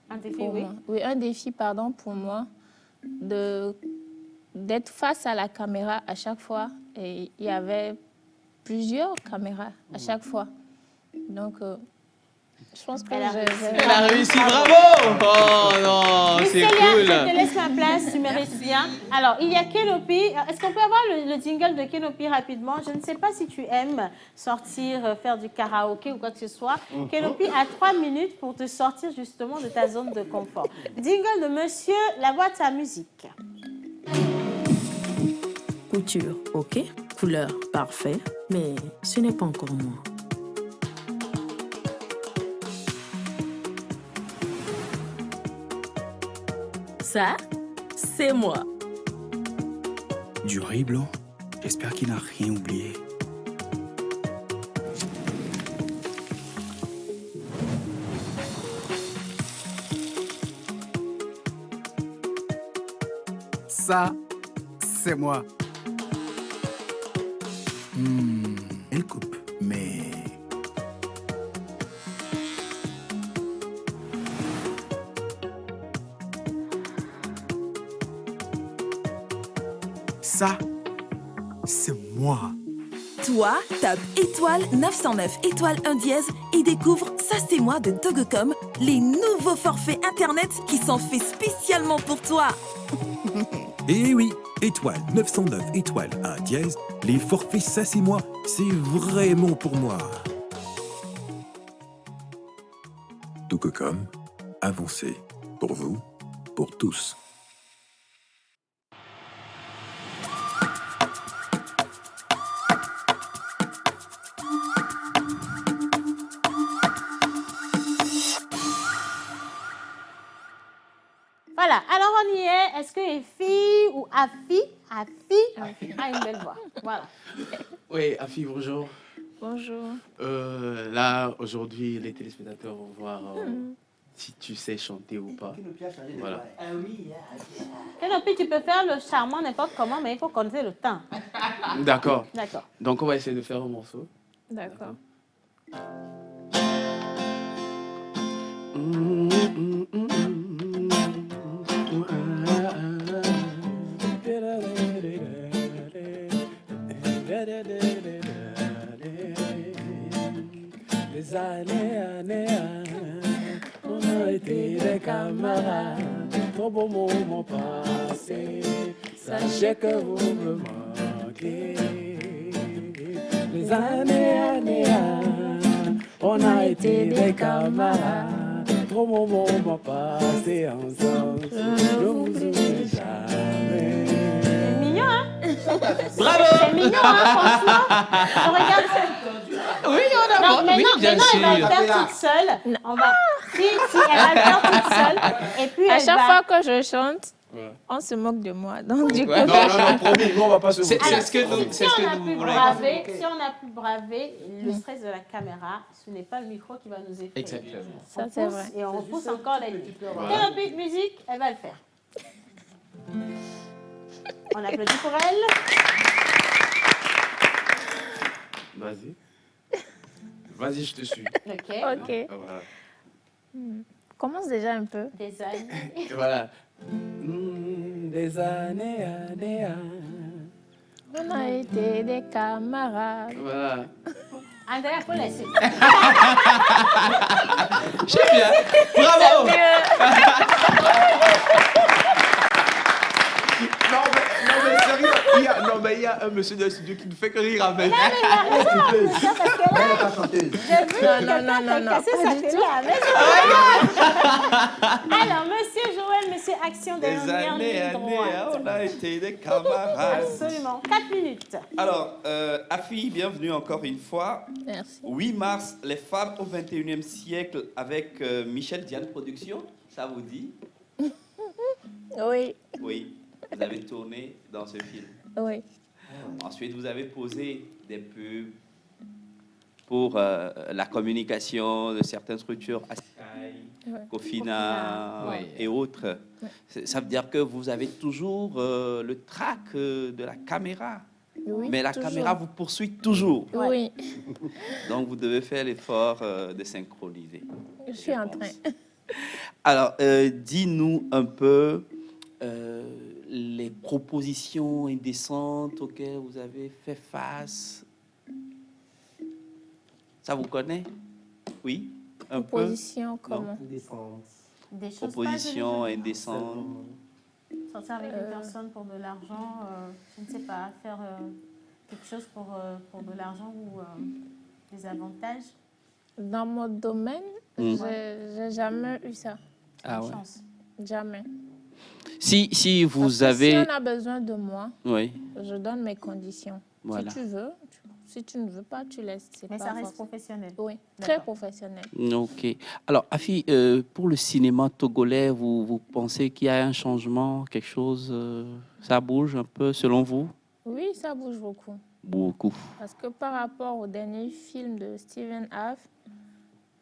Un défi, pour oui. moi. Oui, un défi, pardon, pour moi, d'être face à la caméra à chaque fois. Et il y avait plusieurs caméras à chaque fois. Donc, je pense que elle a réussi, bravo! Oh non, c'est cool. Je te laisse ma place, tu mérites bien. Alors, il y a Kenopi. Est-ce qu'on peut avoir le jingle de Kenopi rapidement? Je ne sais pas si tu aimes sortir, faire du karaoké ou quoi que ce soit. Kenopi a 3 minutes pour te sortir justement de ta zone de confort. Jingle de monsieur, la boîte à musique. Couture, ok. Couleur, parfait. Mais ce n'est pas encore moi. Ça, c'est moi. Du riz blanc, j'espère qu'il n'a rien oublié. Ça, c'est moi. Elle coupe, mais... Ça, c'est moi. Toi, tape étoile 909 étoile 1 dièse et découvre Ça c'est moi de Togocom, les nouveaux forfaits internet qui sont faits spécialement pour toi. Et oui, étoile 909 étoile 1 dièse, les forfaits Ça c'est moi, c'est vraiment pour moi. Togocom, avancez. Pour vous, pour tous. Voilà, alors on y est. Est-ce que Efi ou Afi a une belle voix? Voilà. Oui, Afi, bonjour. Bonjour. Là, aujourd'hui, les téléspectateurs vont voir si tu sais chanter ou pas. Voilà. Kenopi, tu peux faire le charmant n'importe comment, mais il faut compter le temps. D'accord. D'accord. Donc, on va essayer de faire un morceau. D'accord. Des années, on a été des camarades, trop beaux moments passés, sachez que vous me manquez. Des années, on a été des camarades, trop beaux moments passés ensemble, je vous oublierai jamais. C'est mignon, hein? Bravo! C'est mignon, hein, franchement. On regarde ça. Oui, on a Non, mais oui, non, bien maintenant, sûr. elle va le faire toute seule. On va... Si, elle va le faire toute seule. Et puis, À elle chaque va... fois que je chante, on se moque de moi. Donc, du coup... Non, promis, nous, on va pas se moquer. Alors, ce que nous, si on a pu braver le stress de la caméra, ce n'est pas le micro qui va nous effrayer. Exactement. Ça, c'est vrai. Et on repousse encore la nuit. Voilà. Kenopi musique, elle va le faire. On applaudit pour elle. Vas-y. Vas-y, je te suis. Ok. Voilà. Commence déjà un peu. Des années. Voilà. Des années, On a été des camarades. Voilà. Andrea, faut laisser. J'aime bien. Bravo. Non, mais sérieux, il y a un monsieur de la studio qui ne fait que rire avec. Non, mais il y a parce que là, Elle n'est pas chanteuse. j'ai vu quelqu'un qui a cassé sa télé à la maison. Alors, monsieur Joël, monsieur Action de Des années, on a été des camarades. Absolument. 4 minutes. Alors, Afi, bienvenue encore une fois. Merci. 8 mars, les femmes au 21e siècle avec Michel Diane Productions, ça vous dit? Oui. Oui, vous avez tourné dans ce film. Oui. Ensuite, vous avez posé des pubs pour la communication de certaines structures, Sky, Cofina et autres. Ça veut dire que vous avez toujours le trac de la caméra. Oui, mais la toujours. caméra vous poursuit toujours. Oui. Donc, vous devez faire l'effort de synchroniser. Je suis en train. Alors, dis-nous un peu les propositions indécentes auxquelles vous avez fait face Ça vous connaît? Oui, un peu. Proposition, comment? Des choses Proposition pas indécente. Sortir avec une personne pour de l'argent, je ne sais pas, faire quelque chose pour de l'argent ou des avantages. Dans mon domaine, j'ai jamais eu ça. Ah ouais. Chance. Jamais. Si vous Parce que avez... si on a besoin de moi, Oui. je donne mes conditions. Voilà. Si tu veux, si tu ne veux pas, tu laisses. Mais ça reste professionnel. Oui, très professionnel. Ok. Alors, Afi, pour le cinéma togolais, vous pensez qu'il y a un changement, quelque chose, ça bouge un peu selon vous? Oui, ça bouge beaucoup. Beaucoup. Parce que par rapport au dernier film de Steven Haff,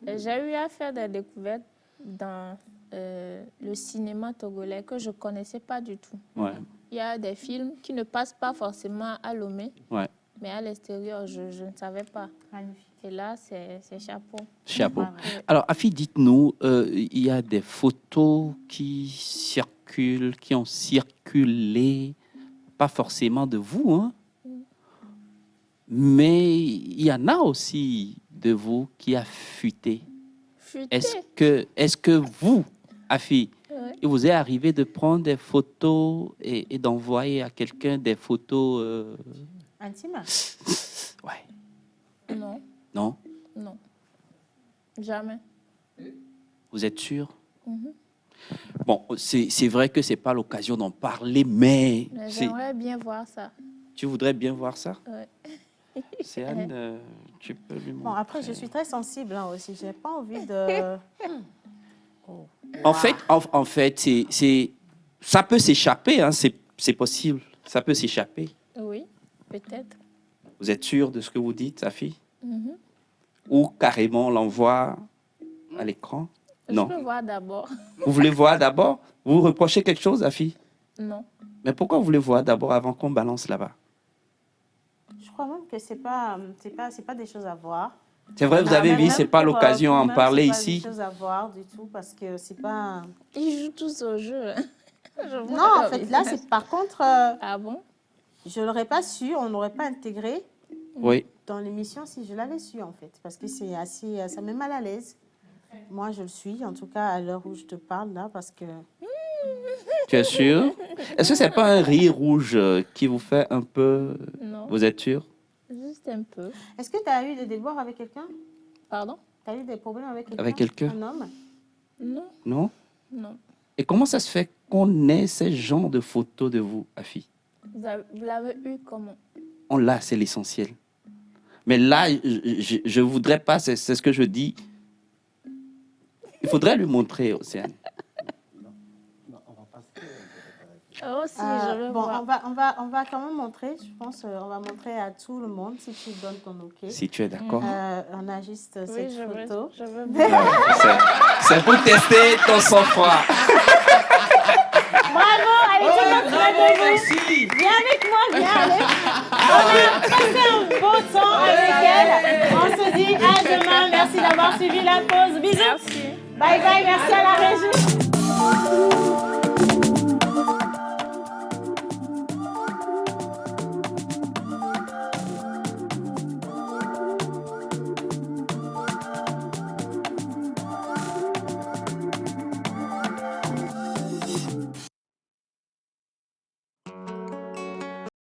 j'ai eu à faire des découvertes dans le cinéma togolais que je ne connaissais pas du tout. Ouais. Il y a des films qui ne passent pas forcément à Lomé, Ouais. mais à l'extérieur, je ne savais pas. Magnifique. Et là, c'est chapeau. Chapeau. Ouais. Alors, Afi, dites-nous, il y a des photos qui circulent, qui ont circulé, pas forcément de vous, hein, mais il y en a aussi de vous qui a fuité. Fuité? Est-ce que vous, Afi, Ouais. il vous est arrivé de prendre des photos et d'envoyer à quelqu'un des photos Intime? Ouais. Non, Non? non. Jamais. Vous êtes sûr? Mhm. Bon, c'est vrai que ce n'est pas l'occasion d'en parler, mais Mais j'aimerais bien voir ça. tu voudrais bien voir ça? Ouais. Céane, tu peux lui montrer. Bon, après, je suis très sensible aussi. Je n'ai pas envie de... En fait, ça peut s'échapper, hein, c'est possible. Ça peut s'échapper. Oui, peut-être. Vous êtes sûr de ce que vous dites, sa fille? Mhm. Ou carrément on l'envoie à l'écran? Non. Je peux voir d'abord. Vous voulez voir d'abord? Vous reprochez quelque chose, la fille? Non. Mais pourquoi vous voulez voir d'abord avant qu'on balance là-bas? Je crois même que c'est pas des choses à voir. C'est vrai, vous avez vu, c'est pas l'occasion d'en parler C'est pas ici. des choses à voir du tout parce que c'est pas... Ils jouent tous au jeu. Non, en fait, là, c'est par contre... Ah bon? Je l'aurais pas su, on n'aurait pas intégré Oui. dans l'émission si je l'avais su, en fait. Parce que c'est assez... Ça met mal à l'aise. Moi, je le suis, en tout cas, à l'heure où je te parle, là, parce que... Tu es sûr? Est-ce que c'est pas un rire rouge qui vous fait un peu... Non. Vous êtes sûr? Juste un peu. Est-ce que tu as eu des déboires avec quelqu'un? Pardon? Tu as eu des problèmes avec quelqu'un? Avec quelqu'un? Un homme? Non. Non? Non. Et comment ça se fait qu'on ait ce genre de photos de vous, Afi? Vous l'avez eu comment? On l'a, c'est l'essentiel. Mais là, je voudrais pas, c'est ce que je dis. Il faudrait lui montrer, Océane. Oh, si, je veux bon, voir. on va quand même montrer, je pense, on va montrer à tout le monde si tu donnes ton OK. Si tu es d'accord. On a juste cette photo. Je veux C'est pour tester ton sang-froid. Bravo, allez, tout le monde près de vous. Viens avec moi, viens, allez. On a passé un beau temps avec elle. On se dit à demain. Merci d'avoir suivi la pause. Bisous. Merci. Bye bye, merci à la régie.